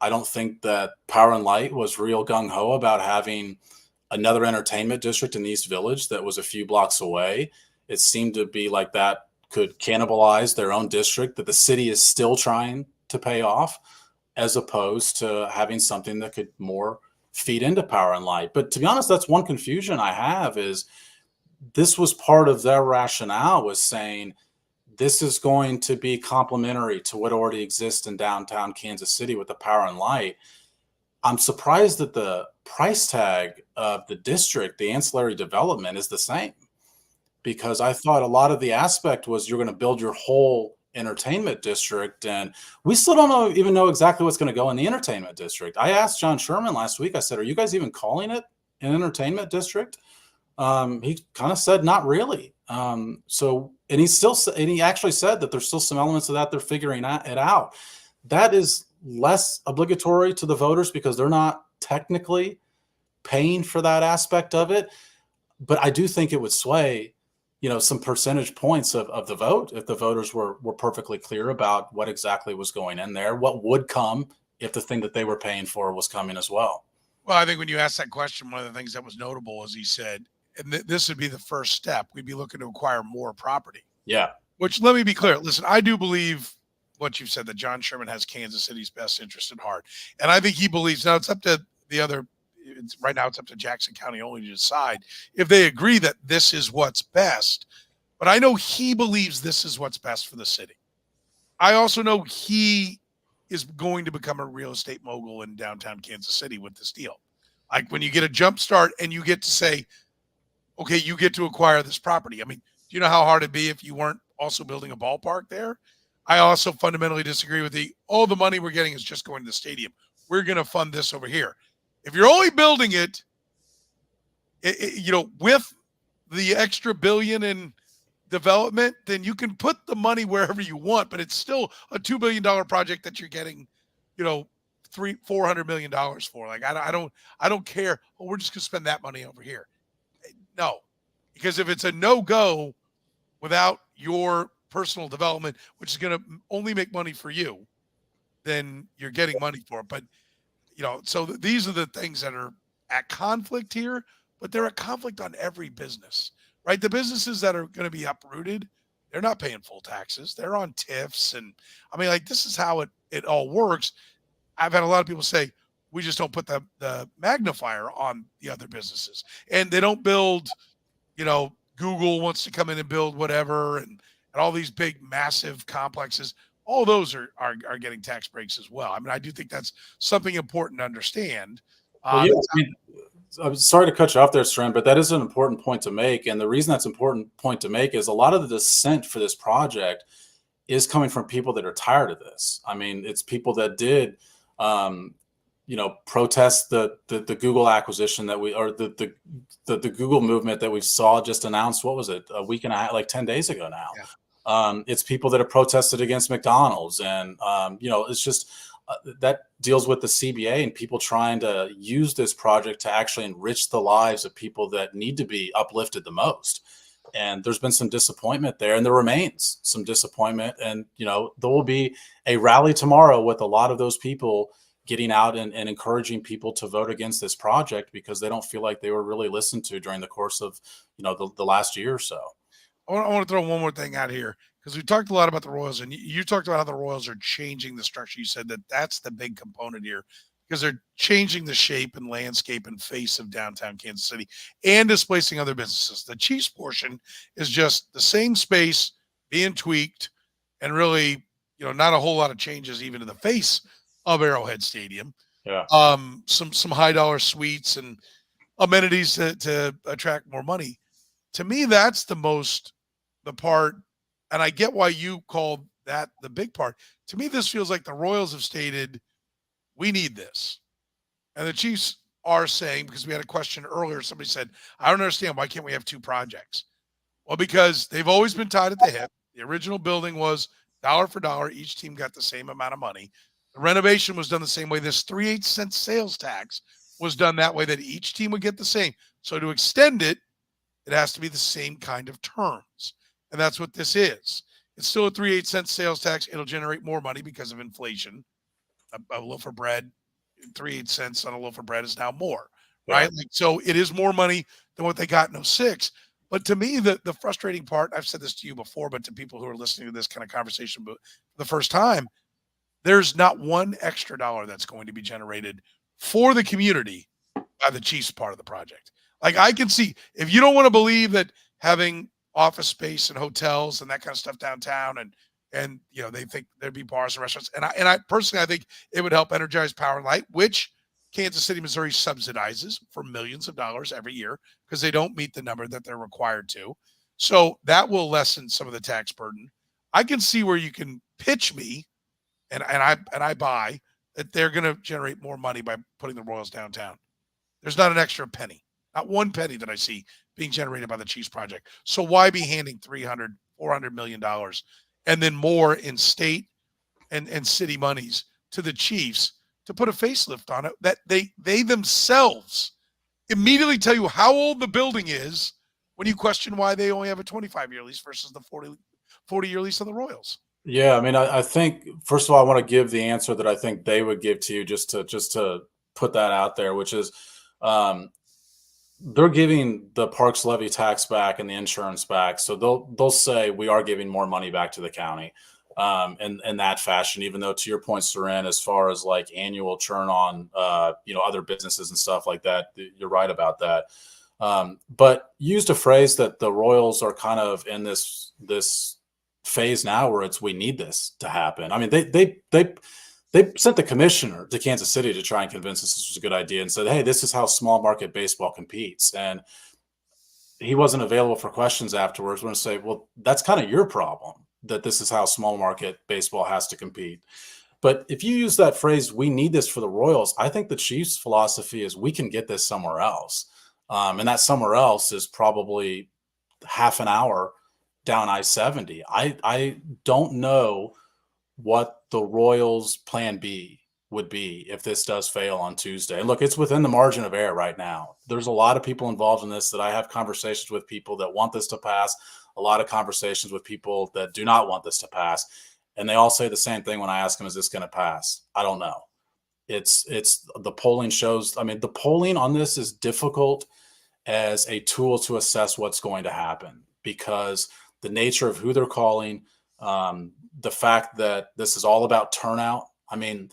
I don't think that Power and Light was real gung-ho about having another entertainment district in East Village that was a few blocks away. It seemed to be like that could cannibalize their own district that the city is still trying to pay off, as opposed to having something that could more feed into Power and Light. But to be honest, that's one confusion I have, is this was part of their rationale, was saying this is going to be complementary to what already exists in downtown Kansas City with the Power and Light. I'm surprised that the price tag of the district, the ancillary development, is the same, because I thought a lot of the aspect was you're going to build your whole entertainment district, and we still don't even know exactly what's going to go in the entertainment district. I asked John Sherman last week, I said, are you guys even calling it an entertainment district? He kind of said, not really. And he actually said that there's still some elements of that they're figuring it out. That is less obligatory to the voters because they're not technically paying for that aspect of it. But I do think it would sway, some percentage points of the vote if the voters were perfectly clear about what exactly was going in there, what would come if the thing that they were paying for was coming as well. Well, I think when you asked that question, one of the things that was notable is he said, and this would be the first step, we'd be looking to acquire more property. Yeah. Which, let me be clear. Listen, I do believe what you've said, that John Sherman has Kansas City's best interest at heart. And I think he believes, now it's up to the other, right now it's up to Jackson County only to decide if they agree that this is what's best. But I know he believes this is what's best for the city. I also know he is going to become a real estate mogul in downtown Kansas City with this deal. Like, when you get a jump start and you get to say, okay, you get to acquire this property. I mean, do you know how hard it'd be if you weren't also building a ballpark there? I also fundamentally disagree with all the money we're getting is just going to the stadium. We're going to fund this over here. If you're only building it, with the extra $1 billion in development, then you can put the money wherever you want, but it's still a $2 billion project that you're getting, $400 million for. Like, I don't care. Oh, we're just going to spend that money over here. No, because if it's a no-go without your personal development, which is going to only make money for you, then you're getting money for it. But, so these are the things that are at conflict here, but they're at conflict on every business, right? The businesses that are going to be uprooted, they're not paying full taxes. They're on TIFs. And I mean, like, this is how it all works. I've had a lot of people say, we just don't put the magnifier on the other businesses, and they don't build, Google wants to come in and build whatever. And all these big, massive complexes. all those are getting tax breaks as well. I mean, I do think that's something important to understand. Well, yeah, I mean, I'm sorry to cut you off there, Soren, but that is an important point to make. And the reason that's an important point to make is a lot of the dissent for this project is coming from people that are tired of this. I mean, it's people that did, protest the Google acquisition that the Google movement that we saw just announced. What was it? A week and a half, like 10 days ago now. Yeah. It's people that have protested against McDonald's, and it's just that deals with the CBA and people trying to use this project to actually enrich the lives of people that need to be uplifted the most. And there's been some disappointment there, and there remains some disappointment. And, there will be a rally tomorrow with a lot of those people getting out and encouraging people to vote against this project because they don't feel like they were really listened to during the course of, the last year or so. I want to throw one more thing out here because we talked a lot about the Royals, and you talked about how the Royals are changing the structure. You said that that's the big component here because they're changing the shape and landscape and face of downtown Kansas City and displacing other businesses. The Chiefs portion is just the same space being tweaked and really, not a whole lot of changes even to the face of Arrowhead Stadium. Yeah. Some high dollar suites and amenities to attract more money. To me, that's the part, and I get why you called that the big part. To me, this feels like the Royals have stated, we need this. And the Chiefs are saying, because we had a question earlier, somebody said, I don't understand, why can't we have two projects? Well, because they've always been tied at the hip. The original building was dollar for dollar. Each team got the same amount of money. The renovation was done the same way. This 3/8 sales tax was done that way, that each team would get the same. So to extend it, it has to be the same kind of terms. And that's what this is. It's still a 3/8 sales tax. It'll generate more money because of inflation. A loaf of bread, 3/8 on a loaf of bread is now more, right? Yeah. Like, so it is more money than what they got in 06. But to me, the frustrating part, I've said this to you before, but to people who are listening to this kind of conversation for the first time, there's not one extra dollar that's going to be generated for the community by the Chiefs part of the project. Like, I can see, if you don't want to believe that having office space and hotels and that kind of stuff downtown and they think there'd be bars and restaurants. And I personally, I think it would help energize Power and Light, which Kansas City, Missouri subsidizes for millions of dollars every year because they don't meet the number that they're required to. So that will lessen some of the tax burden. I can see where you can pitch me, and I buy that they're going to generate more money by putting the Royals downtown. There's not an extra penny, not one penny that I see being generated by the Chiefs project. So why be handing $300, $400 million and then more in state and city monies to the Chiefs to put a facelift on it that they themselves immediately tell you how old the building is when you question why they only have a 25-year lease versus the 40-year lease on the Royals? Yeah, I mean, I think, first of all, I want to give the answer that I think they would give to you, just to put that out there, which is they're giving the parks levy tax back and the insurance back. So they'll say we are giving more money back to the county in that fashion, even though, to your point, Soren, as far as like annual churn on other businesses and stuff like that, you're right about that. But used a phrase that the Royals are kind of in this phase now where it's, we need this to happen. I mean, they sent the commissioner to Kansas City to try and convince us this was a good idea and said, hey, this is how small market baseball competes. And he wasn't available for questions afterwards. We're going to say, well, that's kind of your problem, that this is how small market baseball has to compete. But if you use that phrase, we need this for the Royals, I think the Chiefs' philosophy is we can get this somewhere else. And that somewhere else is probably half an hour down I-70. I don't know what the Royals' plan B would be if this does fail on Tuesday. And look, it's within the margin of error right now. There's a lot of people involved in this that I have conversations with, people that want this to pass, a lot of conversations with people that do not want this to pass. And they all say the same thing when I ask them, is this going to pass? I don't know. It's the polling shows. I mean, the polling on this is difficult as a tool to assess what's going to happen because the nature of who they're calling, the fact that this is all about turnout. I mean,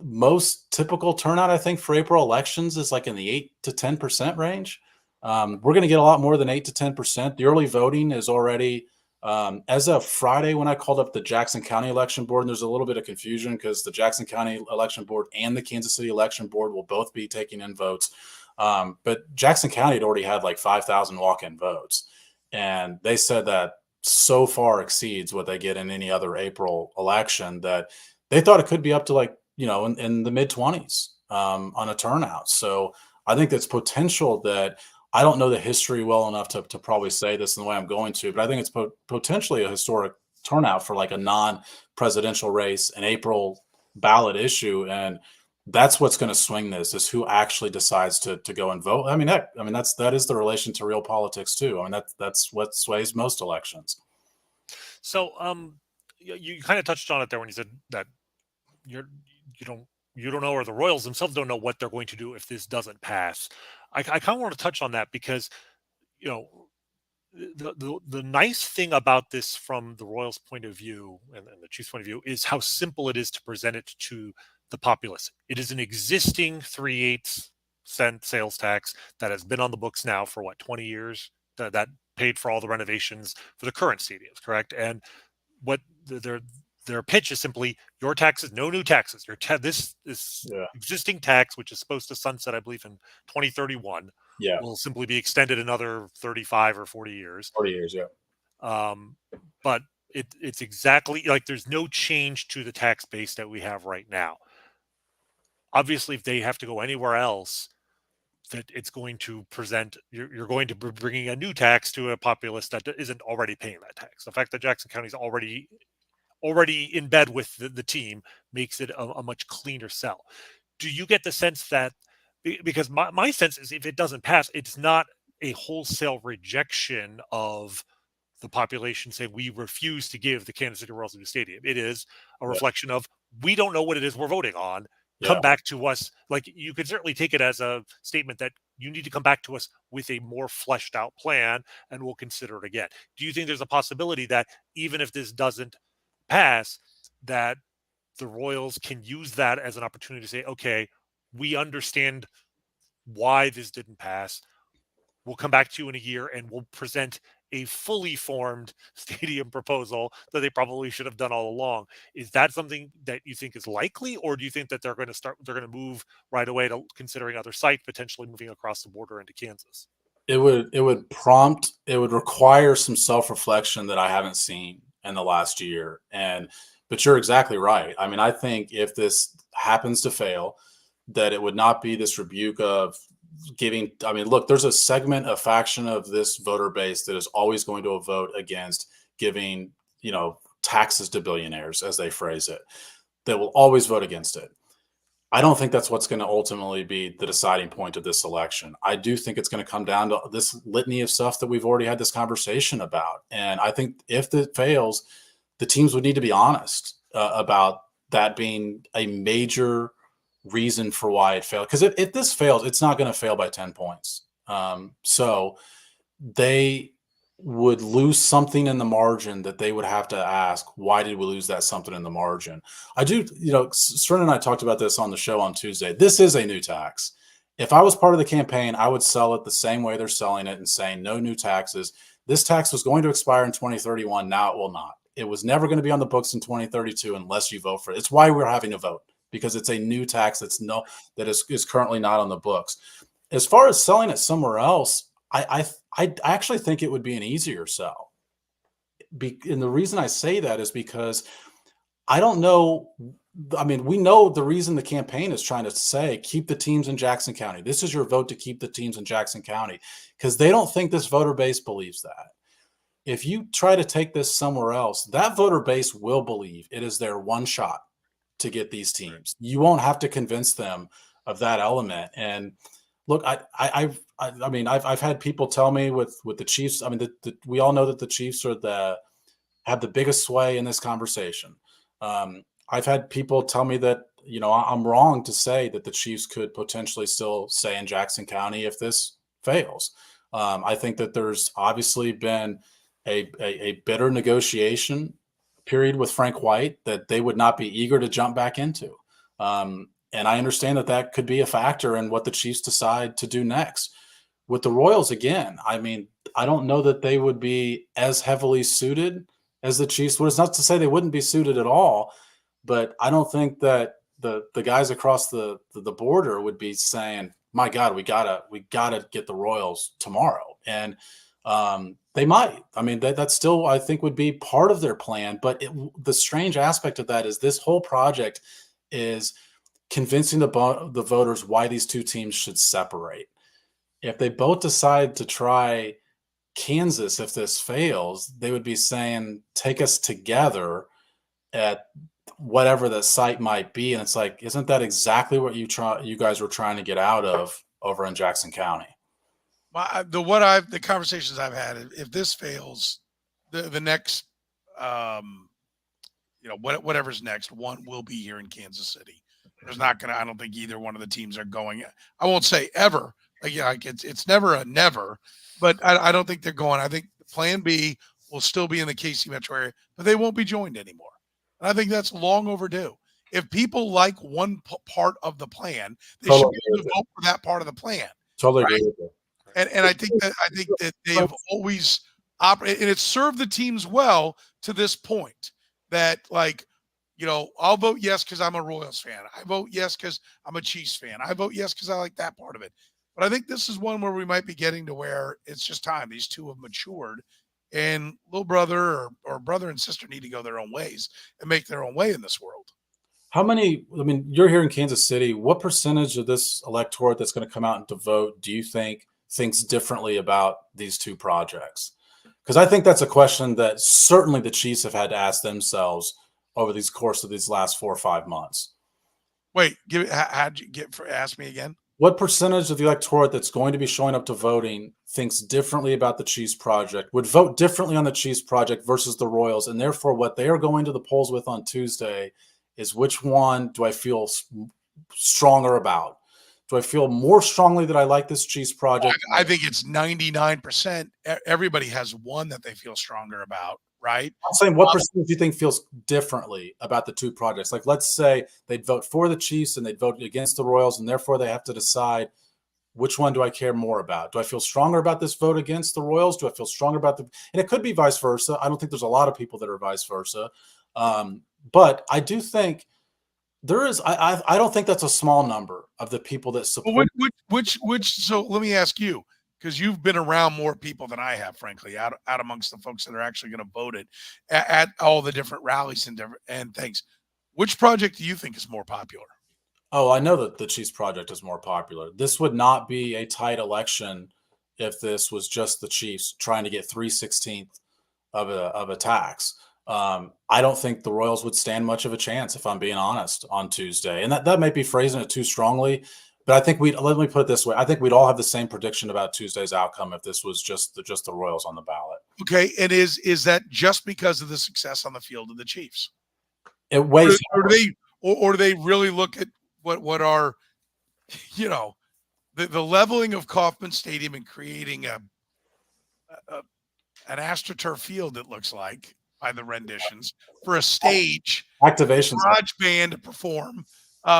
most typical turnout, I think, for April elections is like in the 8 to 10% range. We're going to get a lot more than 8 to 10%. The early voting is already As of Friday, when I called up the Jackson County Election Board, and there's a little bit of confusion because the Jackson County Election Board and the Kansas City Election Board will both be taking in votes. But Jackson County had already had like 5,000 walk-in votes. And they said that so far exceeds what they get in any other April election that they thought it could be up to like, in the mid-20s on a turnout. So I think that's potential that I don't know the history well enough to probably say this in the way I'm going to, but I think it's potentially a historic turnout for like a non-presidential race, an April ballot issue. And that's what's going to swing this, is who actually decides to go and vote. I mean, heck, that is the relation to real politics too. I mean, that's what sways most elections. So, you kind of touched on it there when you said that you don't know, or the Royals themselves don't know what they're going to do if this doesn't pass. I kind of want to touch on that because, the nice thing about this from the Royals' point of view and the Chiefs' point of view is how simple it is to present it to the populace. It is an existing 3/8 sales tax that has been on the books now for 20 years, that paid for all the renovations for the current stadiums, correct? And what their pitch is simply your taxes, no new taxes. This existing tax, which is supposed to sunset, I believe, in 2031, will simply be extended another 35 or 40 years. 40 years, yeah. But it's exactly like there's no change to the tax base that we have right now. Obviously, if they have to go anywhere else, that it's going to present, you're going to be bringing a new tax to a populace that isn't already paying that tax. The fact that Jackson County is already in bed with the team makes it a much cleaner sell. Do you get the sense that, because my sense is if it doesn't pass, it's not a wholesale rejection of the population saying we refuse to give the Kansas City Royals a new stadium. It is a reflection of we don't know what it is we're voting on. Come back to us. Like, you could certainly take it as a statement that you need to come back to us with a more fleshed out plan and we'll consider it again. Do you think there's a possibility that even if this doesn't pass, that the Royals can use that as an opportunity to say, okay, we understand why this didn't pass. We'll come back to you in a year and we'll present a fully formed stadium proposal that they probably should have done all along. Is that something that you think is likely, or do you think that they're going to move right away to considering other sites, potentially moving across the border into Kansas? It would require some self-reflection that I haven't seen in the last year. But you're exactly right. I mean, I think if this happens to fail, that it would not be this rebuke of giving. I mean, look, there's a faction of this voter base that is always going to vote against giving, taxes to billionaires, as they phrase it, that will always vote against it. I don't think that's what's going to ultimately be the deciding point of this election. I do think it's going to come down to this litany of stuff that we've already had this conversation about. And I think if it fails, the teams would need to be honest about that being a major reason for why it failed. Because if this fails, it's not going to fail by 10 points. So they would lose something in the margin that they would have to ask, why did we lose that something in the margin? I do, Soren and I talked about this on the show on Tuesday. This is a new tax. If I was part of the campaign, I would sell it the same way they're selling it and saying no new taxes. This tax was going to expire in 2031. Now it will not. It was never going to be on the books in 2032 unless you vote for it. It's why we're having a vote, because it's a new tax that is currently not on the books. As far as selling it somewhere else, I actually think it would be an easier sell. And the reason I say that is because I don't know. I mean, we know the reason the campaign is trying to say, keep the teams in Jackson County. This is your vote to keep the teams in Jackson County, because they don't think this voter base believes that. If you try to take this somewhere else, that voter base will believe it is their one shot to get these teams. You won't have to convince them of that element. And look, I mean, I've had people tell me with the Chiefs. I mean, we all know that the Chiefs have the biggest sway in this conversation. I've had people tell me that, I'm wrong to say that the Chiefs could potentially still stay in Jackson County if this fails. I think that there's obviously been a bitter negotiation period with Frank White that they would not be eager to jump back into. And I understand that could be a factor in what the Chiefs decide to do next. With the Royals, again, I mean, I don't know that they would be as heavily suited as the Chiefs would. It's not to say they wouldn't be suited at all, but I don't think that the guys across the border would be saying, "My God, we gotta get the Royals tomorrow." And they might. I mean, that still, I think, would be part of their plan. But the strange aspect of that is this whole project is convincing the voters why these two teams should separate. If they both decide to try Kansas, if this fails, they would be saying, take us together at whatever the site might be. And it's like, isn't that exactly what you guys were trying to get out of over in Jackson County? The conversations I've had, if this fails, the next, whatever's next, one will be here in Kansas City. There's not going to, I don't think either one of the teams are going. I won't say ever. It's never a never, but I don't think they're going. I think Plan B will still be in the KC metro area, but they won't be joined anymore. And I think that's long overdue. If people like one part of the plan, they should be able to vote for that part of the plan. Totally agree with you. And I think that they have always operated, and it's served the teams well to this point. That, like, I'll vote yes because I'm a Royals fan. I vote yes because I'm a Chiefs fan. I vote yes because I like that part of it. But I think this is one where we might be getting to where it's just time. These two have matured, and little brother or brother and sister need to go their own ways and make their own way in this world. How many, I mean, you're here in Kansas City. What percentage of this electorate that's going to come out to vote do you think thinks differently about these two projects? Because I think that's a question that certainly the Chiefs have had to ask themselves over the course of these last 4 or 5 months. Wait, how'd you ask me again? What percentage of the electorate that's going to be showing up to voting thinks differently about the Chiefs project, would vote differently on the Chiefs project versus the Royals, and therefore what they are going to the polls with on Tuesday is which one do I feel stronger about? Do I feel more strongly that I like this Chiefs project? I think it's 99%. Everybody has one that they feel stronger about, right? I'm saying what percentage do you think feels differently about the two projects? Like, let's say they'd vote for the Chiefs and they'd vote against the Royals, and therefore they have to decide which one do I care more about? Do I feel stronger about this vote against the Royals? Do I feel stronger about and it could be vice versa. I don't think there's a lot of people that are vice versa. But I do think there is, I don't think that's a small number of the people that support. So let me ask you, because you've been around more people than I have, frankly, out amongst the folks that are actually going to vote it at all the different rallies and things. Which project do you think is more popular? Oh, I know that the Chiefs project is more popular. This would not be a tight election if this was just the Chiefs trying to get 3/16 of a tax. I don't think the Royals would stand much of a chance, if I'm being honest, on Tuesday. And that might be phrasing it too strongly, but I think let me put it this way. I think we'd all have the same prediction about Tuesday's outcome if this was just the Royals on the ballot. Okay. And is that just because of the success on the field of the Chiefs? It weighs. Or do they really look at what are, the leveling of Kauffman Stadium and creating an AstroTurf field, it looks like, by the renditions, for a stage activation garage band to perform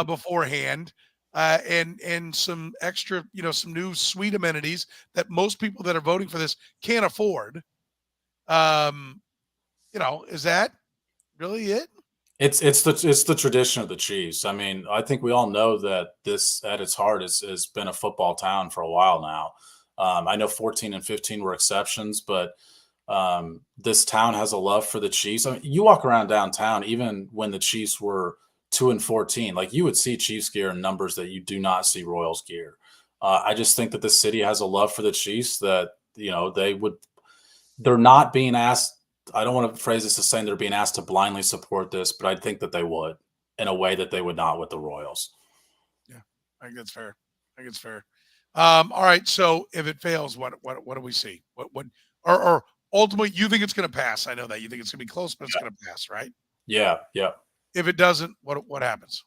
beforehand, and some extra, some new sweet amenities that most people that are voting for this can't afford. Is that really it? It's the tradition of the Chiefs. I mean, I think we all know that this at its heart has been a football town for a while now. I know 14 and 15 were exceptions, but this town has a love for the Chiefs. I mean, you walk around downtown, even when the Chiefs were 2 and 14, like, you would see Chiefs gear in numbers that you do not see Royals gear. I just think that the city has a love for the Chiefs that, they're not being asked. I don't want to phrase this as saying they're being asked to blindly support this, but I think that they would in a way that they would not with the Royals. Yeah, I think that's fair. All right. So if it fails, what do we see? Or ultimately, you think it's going to pass? I know that you think it's going to be close, but it's going to pass, right? Yeah. If it doesn't, what happens?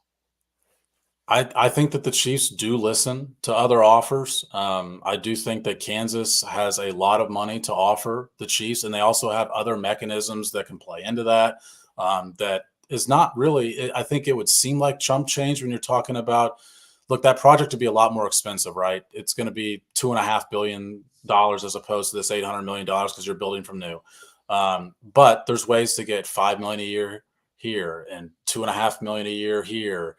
I think that the Chiefs do listen to other offers. I do think that Kansas has a lot of money to offer the Chiefs, and they also have other mechanisms that can play into that. That is not really, I think it would seem like chump change when you're talking about look, that project to be a lot more expensive, right? It's going to be $2.5 billion as opposed to this $800 million because you're building from new. But there's ways to get $5 million a year here and $2.5 million a year here.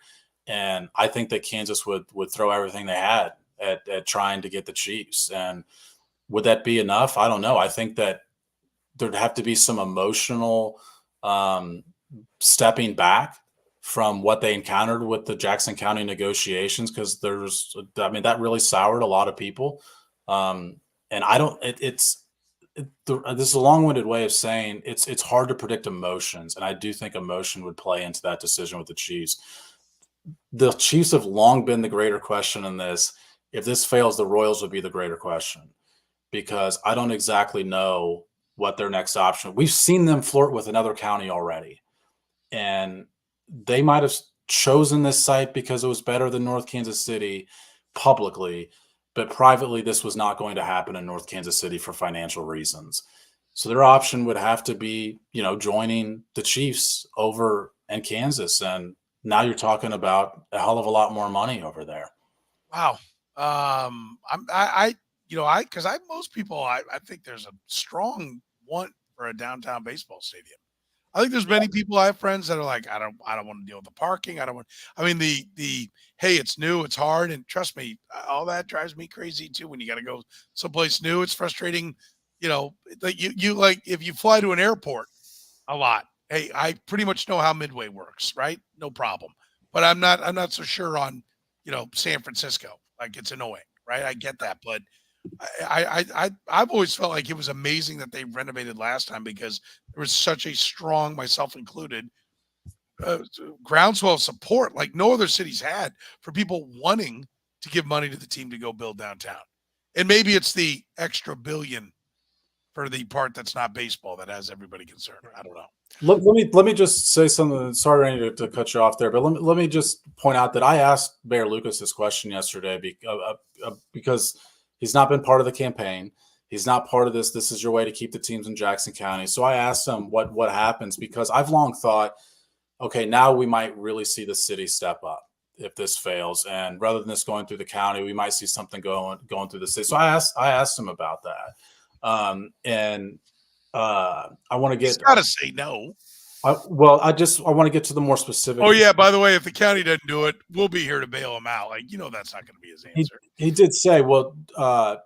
And I think that Kansas would throw everything they had at trying to get the Chiefs. And would that be enough? I don't know. I think that there'd have to be some emotional stepping back from what they encountered with the Jackson County negotiations, because that really soured a lot of people. And I don't. This is a long-winded way of saying it's hard to predict emotions, and I do think emotion would play into that decision with the Chiefs. The Chiefs have long been the greater question in this. If this fails, the Royals would be the greater question, because I don't exactly know what their next option. We've seen them flirt with another county already, and they might have chosen this site because it was better than North Kansas City publicly, but privately, this was not going to happen in North Kansas City for financial reasons. So their option would have to be, joining the Chiefs over in Kansas. And now you're talking about a hell of a lot more money over there. Wow. Most people, I think there's a strong want for a downtown baseball stadium. I think there's many people, I have friends that are like, I don't want to deal with the parking. Hey, it's new, it's hard. And trust me, all that drives me crazy too. When you got to go someplace new, it's frustrating. If you fly to an airport a lot, hey, I pretty much know how Midway works, right? No problem. But I'm not so sure on, San Francisco. Like, it's annoying, right? I get that. But I've always felt like it was amazing that they renovated last time, because there was such a strong, myself included, groundswell of support like no other cities had for people wanting to give money to the team to go build downtown. And maybe it's the extra billion for the part that's not baseball that has everybody concerned. I don't know. Let me just say something. Sorry, Rany, to cut you off there, but let me just point out that I asked Mayor Lucas this question yesterday because he's not been part of the campaign. He's not part of this. This is your way to keep the teams in Jackson County. So I asked him what happens, because I've long thought, okay, now we might really see the city step up if this fails, and rather than this going through the county, we might see something going through the city. So I asked him about that, I want to get. He's got to say no. I want to get to the more specific. Oh yeah, by the way, if the county doesn't do it, we'll be here to bail him out. That's not going to be his answer. He did say, well, I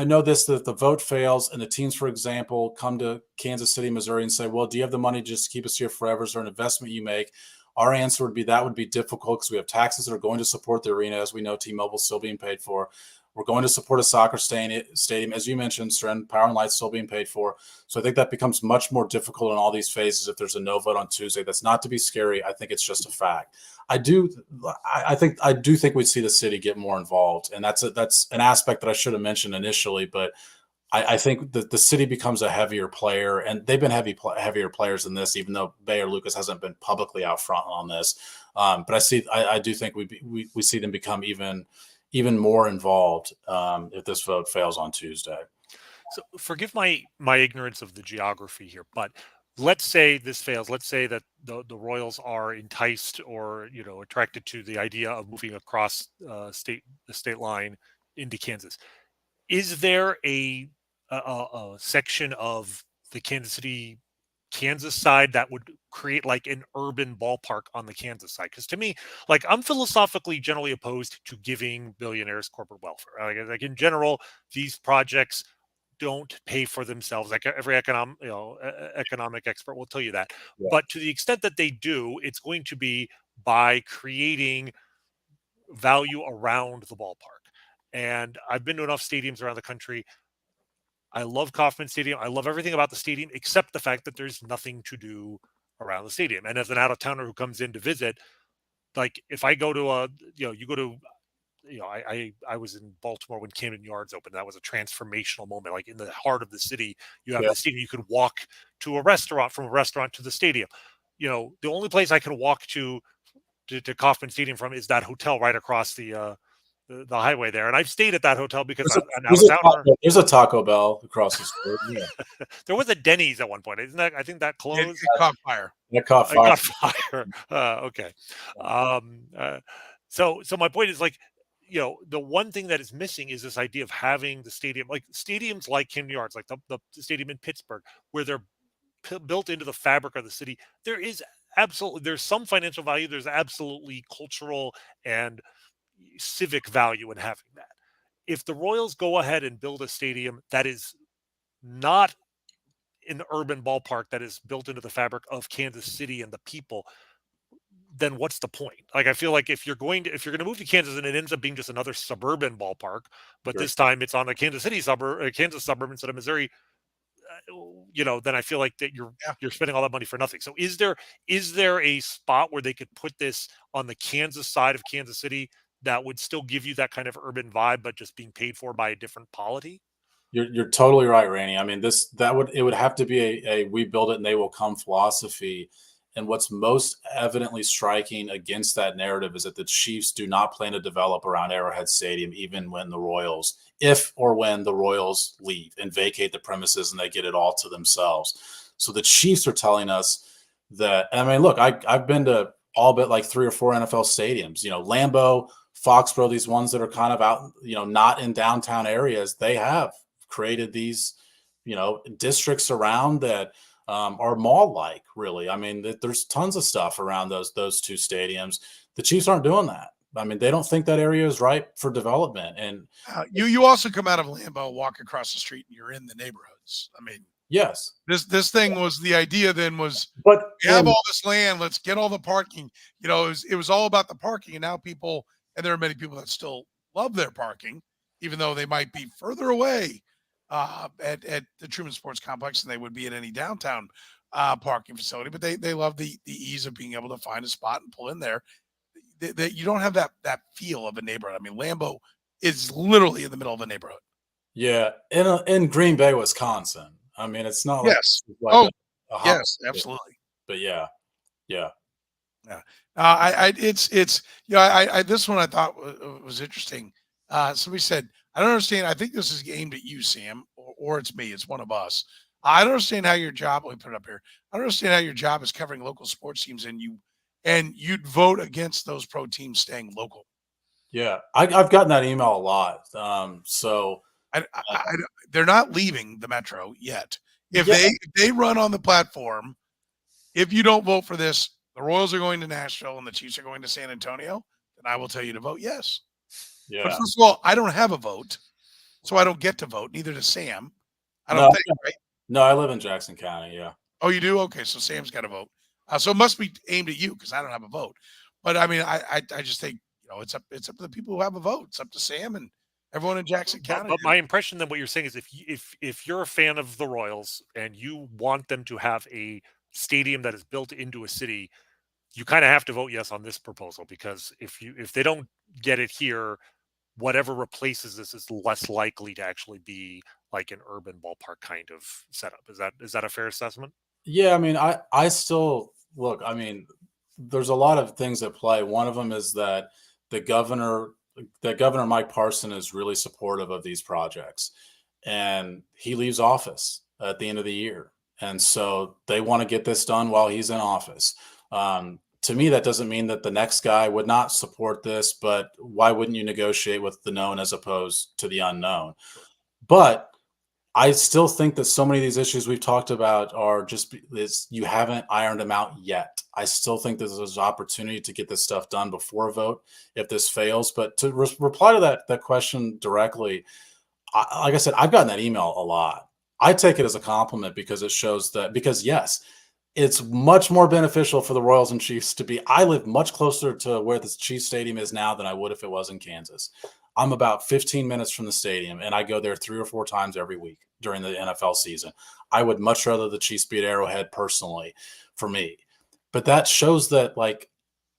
know this, that the vote fails and the teams, for example, come to Kansas City, Missouri and say, well, do you have the money just to keep us here forever? Is there an investment you make? Our answer would be that would be difficult, because we have taxes that are going to support the arena. As we know, T-Mobile is still being paid for. We're going to support a soccer stadium. As you mentioned, Soren, Power and Light's still being paid for. So I think that becomes much more difficult in all these phases if there's a no vote on Tuesday. That's not to be scary. I think it's just a fact. I do think we'd see the city get more involved, and that's an aspect that I should have mentioned initially. But I think that the city becomes a heavier player, and they've been heavier players than this, even though Mayor Lucas hasn't been publicly out front on this. But I do think we see them become even more involved if this vote fails on Tuesday. So forgive my ignorance of the geography here, but let's say this fails. Let's say that the Royals are enticed or attracted to the idea of moving across the state line into Kansas. Is there a section of the Kansas side that would create like an urban ballpark on the Kansas side? Because to me, like, I'm philosophically generally opposed to giving billionaires corporate welfare. Like in general, these projects don't pay for themselves. Like every economic expert will tell you that. Yeah. But to the extent that they do, it's going to be by creating value around the ballpark. And I've been to enough stadiums around the country. I love Kauffman Stadium. I love everything about the stadium, except the fact that there's nothing to do around the stadium. And as an out-of-towner who comes in to visit, like if I go to I was in Baltimore when Camden Yards opened. That was a transformational moment. Like in the heart of the city, you have the stadium. You could walk to a restaurant, from a restaurant to the stadium. The only place I can walk to Kauffman Stadium from is that hotel right across the highway there. And I've stayed at that hotel because there's a Taco Bell across the street. Yeah. There was a Denny's at one point. I think that closed. It caught fire. It caught fire. Okay. So my point is, like, the one thing that is missing is this idea of having the stadium, like stadiums like Camden Yards, like the stadium in Pittsburgh, where they're built into the fabric of the city. There's some financial value. There's absolutely cultural and civic value in having that. If the Royals go ahead and build a stadium that is not an urban ballpark, that is built into the fabric of Kansas City and the people, then what's the point? Like, I feel like if you're going to move to Kansas and it ends up being just another suburban ballpark, but this time it's on a Kansas City suburb, a Kansas suburb instead of Missouri, then I feel like that you're spending all that money for nothing. So is there a spot where they could put this on the Kansas side of Kansas City that would still give you that kind of urban vibe, but just being paid for by a different polity? You're totally right, Rany. I mean, it would have to be a we build it and they will come philosophy. And what's most evidently striking against that narrative is that the Chiefs do not plan to develop around Arrowhead Stadium, even if or when the Royals leave and vacate the premises and they get it all to themselves. So the Chiefs are telling us that, I mean, look, I've been to all but like 3 or 4 NFL stadiums, Lambeau, Foxborough, these ones that are kind of out, not in downtown areas. They have created these, districts around that are mall-like, really. I mean, there's tons of stuff around those 2 stadiums. The Chiefs aren't doing that. I mean, they don't think that area is ripe for development. And you also come out of Lambeau, walk across the street, and you're in the neighborhoods. I mean, yes, this thing was the idea. Then was, but we have all this land. Let's get all the parking. It was all about the parking, and now people, and there are many people that still love their parking, even though they might be further away at the Truman Sports Complex than they would be at any downtown parking facility. But they love the ease of being able to find a spot and pull in there. You don't have that feel of a neighborhood. I mean, Lambeau is literally in the middle of a neighborhood. Yeah, in Green Bay, Wisconsin. I mean, it's not like yes, yes, absolutely. But yeah. This one I thought was interesting. Somebody said, I don't understand. I think this is aimed at you, Sam, or it's me. It's one of us. I don't understand how your job. Let me put it up here. I don't understand how your job is covering local sports teams, and you'd vote against those pro teams staying local. Yeah, I've gotten that email a lot. So they're not leaving the Metro yet. If they run on the platform, if you don't vote for this, the Royals are going to Nashville and the Chiefs are going to San Antonio, then I will tell you to vote yes. Yeah. But first of all, I don't have a vote, so I don't get to vote. Neither does Sam. I don't think, right? No, I live in Jackson County. Yeah. Oh, you do? Okay, so Sam's got a vote. So it must be aimed at you because I don't have a vote. But I mean, I just think it's up to the people who have a vote. It's up to Sam and everyone in Jackson County. But my impression then, what you're saying is, if you're a fan of the Royals and you want them to have a stadium that is built into a city, you kind of have to vote yes on this proposal, because if they don't get it here, whatever replaces this is less likely to actually be like an urban ballpark kind of setup. Is that a fair assessment? Yeah, I mean, I still look. I mean, there's a lot of things at play. One of them is that Governor Mike Parson is really supportive of these projects, and he leaves office at the end of the year, and so they want to get this done while he's in office. To me, that doesn't mean that the next guy would not support this, but why wouldn't you negotiate with the known as opposed to the unknown? But I still think that so many of these issues we've talked about are you haven't ironed them out yet. I still think there's an opportunity to get this stuff done before a vote if this fails. But to reply to that question directly, like I said, I've gotten that email a lot. I take it as a compliment because it shows yes, it's much more beneficial for the Royals and Chiefs to be. I live much closer to where the Chiefs Stadium is now than I would if it was in Kansas. I'm about 15 minutes from the stadium, and I go there 3 or 4 times every week during the NFL season. I would much rather the Chiefs beat Arrowhead personally for me. But that shows that, like,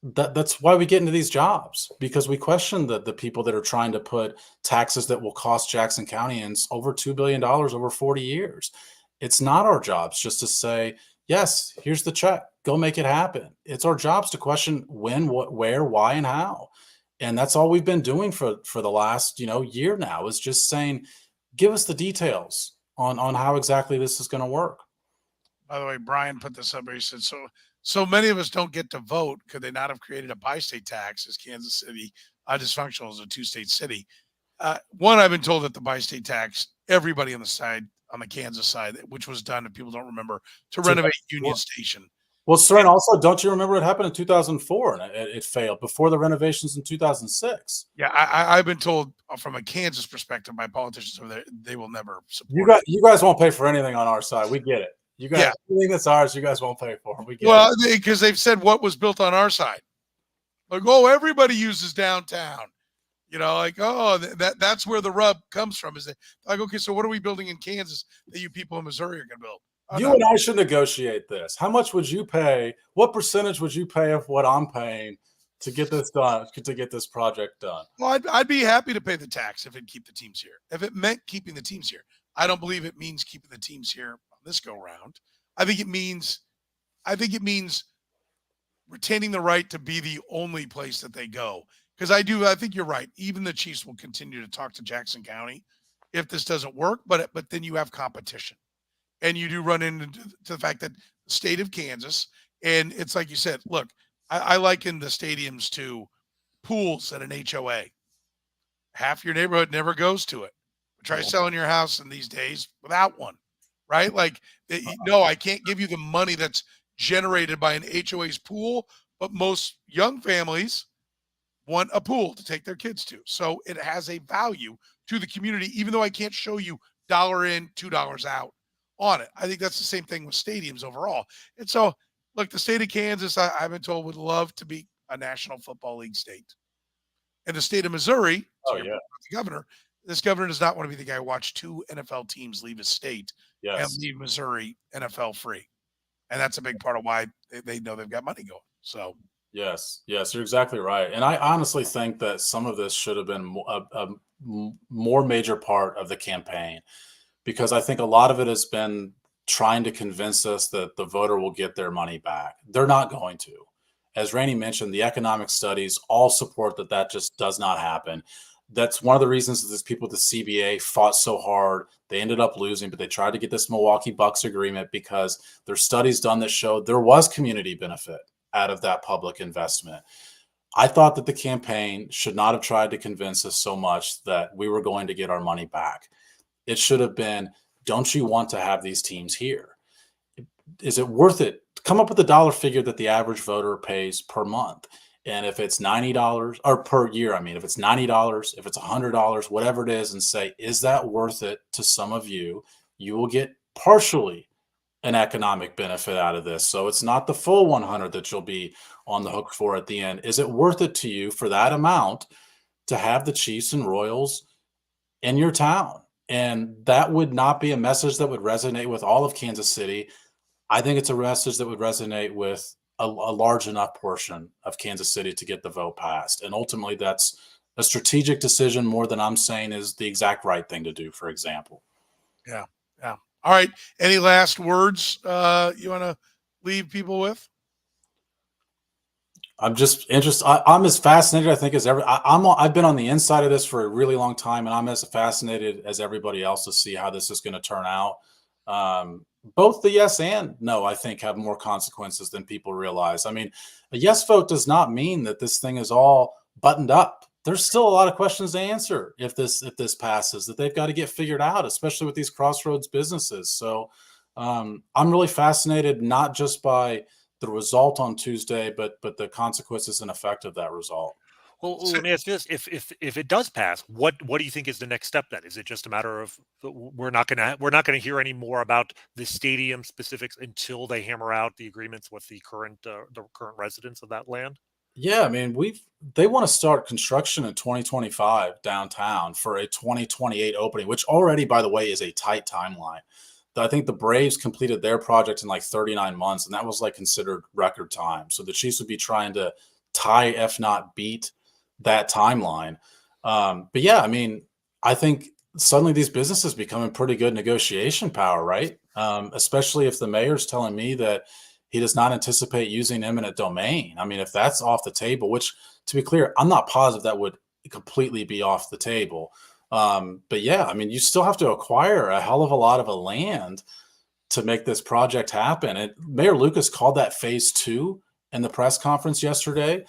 that's why we get into these jobs, because we question the people that are trying to put taxes that will cost Jackson Countyans over $2 billion over 40 years. It's not our jobs just to say, yes, here's the check, go make it happen. It's our jobs to question when, what, where, why, and how. And that's all we've been doing for the last, year now, is just saying, give us the details on how exactly this is going to work. By the way, Brian put this up. He said, so many of us don't get to vote. Could they not have created a bi-state tax as Kansas City, dysfunctional as a two-state city? One, I've been told that the bi-state tax, everybody on the Kansas side, which was done, if people don't remember, to renovate Union Station. Well, Soren, also, don't you remember it happened in 2004 and it failed before the renovations in 2006? Yeah, I've been told from a Kansas perspective by politicians over there, they will never support it. You guys won't pay for anything on our side. We get it. You guys, anything that's ours, you guys won't pay for. We get it. Because they've said what was built on our side. Like, oh, everybody uses downtown. That's where the rub comes from. Is that like, okay, so what are we building in Kansas that you people in Missouri are going to build? You and I should negotiate this. How much would you pay? What percentage would you pay of what I'm paying to get this done, to get this project done? Well, I'd be happy to pay the tax if it'd keep the teams here. If it meant keeping the teams here. I don't believe it means keeping the teams here on this go round. I think it means retaining the right to be the only place that they go. Because I think you're right. Even the Chiefs will continue to talk to Jackson County if this doesn't work, but then you have competition. And you do run into the fact that the state of Kansas, and it's like you said, look, I liken the stadiums to pools at an HOA. Half your neighborhood never goes to it. Try selling your house in these days without one, right? Like, no, I can't give you the money that's generated by an HOA's pool, but most young families want a pool to take their kids to. So it has a value to the community, even though I can't show you $1 in, $2 out on it. I think that's the same thing with stadiums overall. And so, look, the state of Kansas, I've been told, would love to be a National Football League state. And the state of Missouri, the governor, this governor does not want to be the guy who watched 2 NFL teams leave his state and leave Missouri NFL free. And that's a big part of why they know they've got money going. So, yes, you're exactly right. And I honestly think that some of this should have been a more major part of the campaign, because I think a lot of it has been trying to convince us that the voter will get their money back. They're not going to. As Rany mentioned, the economic studies all support that just does not happen. That's one of the reasons that these people at the CBA fought so hard. They ended up losing, but they tried to get this Milwaukee Bucks agreement because there's studies done that showed there was community benefit out of that public investment. I thought that the campaign should not have tried to convince us so much that we were going to get our money back. It should have been, don't you want to have these teams here? Is it worth it? Come up with a dollar figure that the average voter pays per month. And if it's $90 or per year, if it's $90, if it's $100, whatever it is, and say, is that worth it to some of you? You will get partially an economic benefit out of this. So it's not the full 100 that you'll be on the hook for at the end. Is it worth it to you for that amount to have the Chiefs and Royals in your town? And that would not be a message that would resonate with all of Kansas City. I think it's a message that would resonate with a large enough portion of Kansas City to get the vote passed. And ultimately, that's a strategic decision more than I'm saying is the exact right thing to do, for example. Yeah. All right. Any last words you want to leave people with? I'm just interested. I'm as fascinated, I think, as ever. I've been on the inside of this for a really long time, and I'm as fascinated as everybody else to see how this is going to turn out. Both the yes and no, I think, have more consequences than people realize. A yes vote does not mean that this thing is all buttoned up. There's still a lot of questions to answer if this passes that they've got to get figured out, especially with these crossroads businesses. So I'm really fascinated, not just by the result on Tuesday, but the consequences and effect of that result. Well, let me ask you this: if it does pass, what do you think is the next step? Then is it just a matter of we're not going to hear any more about the stadium specifics until they hammer out the agreements with the current residents of that land? Yeah, they want to start construction in 2025 downtown for a 2028 opening, which already, by the way, is a tight timeline. I think the Braves completed their project in like 39 months, and that was considered record time. So the Chiefs would be trying to tie, if not beat, that timeline. But yeah, I think suddenly these businesses become a pretty good negotiation power, right? Especially if the mayor's telling me that he does not anticipate using eminent domain. If that's off the table, which, to be clear, I'm not positive that would completely be off the table. But yeah, you still have to acquire a hell of a lot of land to make this project happen. And Mayor Lucas called that phase 2 in the press conference yesterday.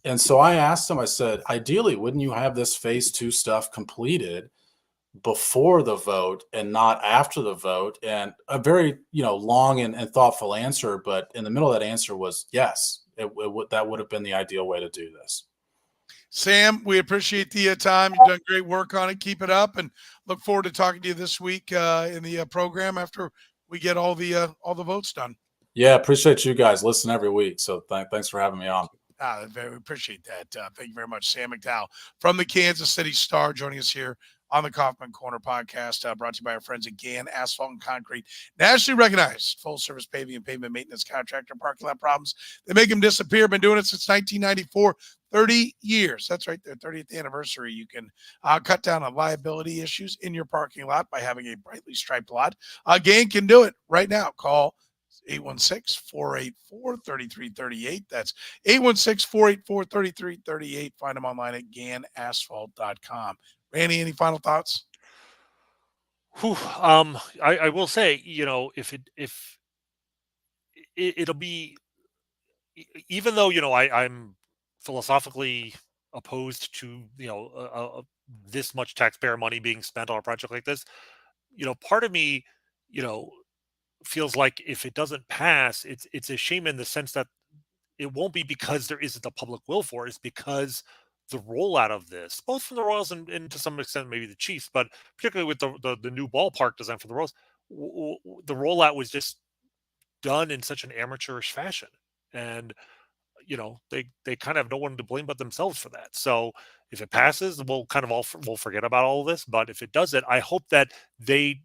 And so I asked him, I said, ideally, wouldn't you have this phase 2 stuff completed before the vote and not after the vote? And a very, long and thoughtful answer, but in the middle of that answer was yes, that would have been the ideal way to do this. Sam, we appreciate the time. You've done great work on it. Keep it up, and look forward to talking to you this week in the program after we get all the votes done. Yeah, appreciate you guys. Listen every week, so thanks for having me on. We appreciate that. Thank you very much, Sam McDowell from the Kansas City Star, joining us here on the Kaufman Corner podcast, brought to you by our friends at Gann Asphalt and Concrete, nationally recognized full-service paving and pavement maintenance contractor. Parking lot problems, they make them disappear. Been doing it since 1994, 30 years. That's right, their 30th anniversary. You can cut down on liability issues in your parking lot by having a brightly striped lot. Gann can do it right now. Call 816-484-3338. That's 816-484-3338. Find them online at GannAsphalt.com. Rany, any final thoughts? I will say, if it'll be, even though, I'm philosophically opposed to, this much taxpayer money being spent on a project like this, part of me, feels like if it doesn't pass, it's a shame in the sense that it won't be because there isn't a public will for it. It's because the rollout of this, both from the Royals and to some extent maybe the Chiefs, but particularly with the new ballpark design for the Royals, the rollout was just done in such an amateurish fashion, and they kind of have no one to blame but themselves for that. So if it passes, we'll forget about all of this. But if it doesn't, I hope that they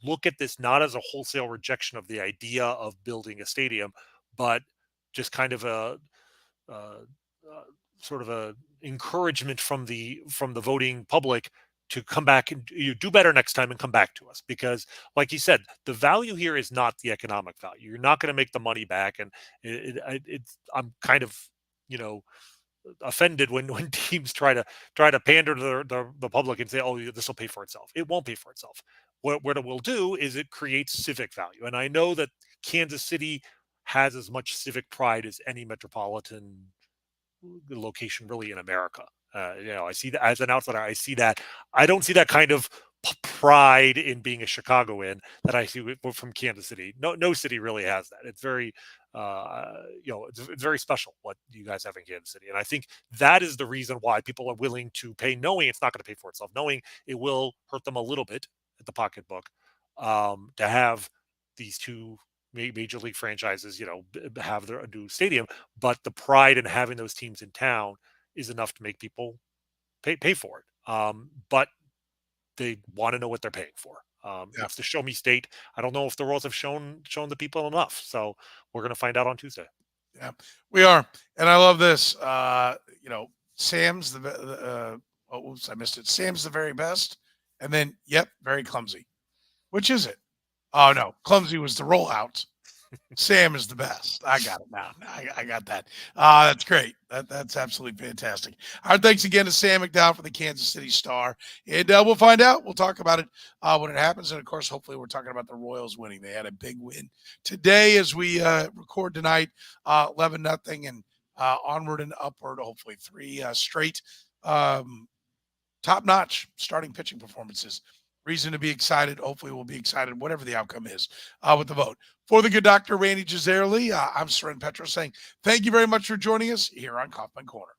look at this not as a wholesale rejection of the idea of building a stadium, but just kind of a sort of a encouragement from the voting public to come back and you do better next time and come back to us. Because like you said, the value here is not the economic value. You're not going to make the money back. And I'm kind of, offended when teams try to pander to the public and say, oh, this will pay for itself. It won't pay for itself. What it will do is it creates civic value. And I know that Kansas City has as much civic pride as any metropolitan location really in America. I see that as an outsider. I see that. I don't see that kind of pride in being a Chicagoan that I see from Kansas City. No city really has that. It's very, it's very special what you guys have in Kansas City. And I think that is the reason why people are willing to pay, knowing it's not going to pay for itself, knowing it will hurt them a little bit at the pocketbook, to have these two major league franchises, have their new stadium. But the pride in having those teams in town is enough to make people pay for it. But they want to know what they're paying for. It's the show me state. I don't know if the Royals have shown the people enough. So we're going to find out on Tuesday. Yeah, we are. And I love this. Sam's I missed it. Sam's the very best. And then, very clumsy. Which is it? Oh, no. Clumsy was the rollout. Sam is the best. I got it now. I got that. That's great. That's absolutely fantastic. Our thanks again to Sam McDowell for the Kansas City Star. And we'll find out. We'll talk about it when it happens. And, of course, hopefully we're talking about the Royals winning. They had a big win today as we record tonight, 11-0, and onward and upward, hopefully 3 straight top-notch starting pitching performances. Reason to be excited. Hopefully we'll be excited, whatever the outcome is with the vote. For the good Dr. Rany Jazayerli, I'm Soren Petro saying thank you very much for joining us here on Kaufman Corner.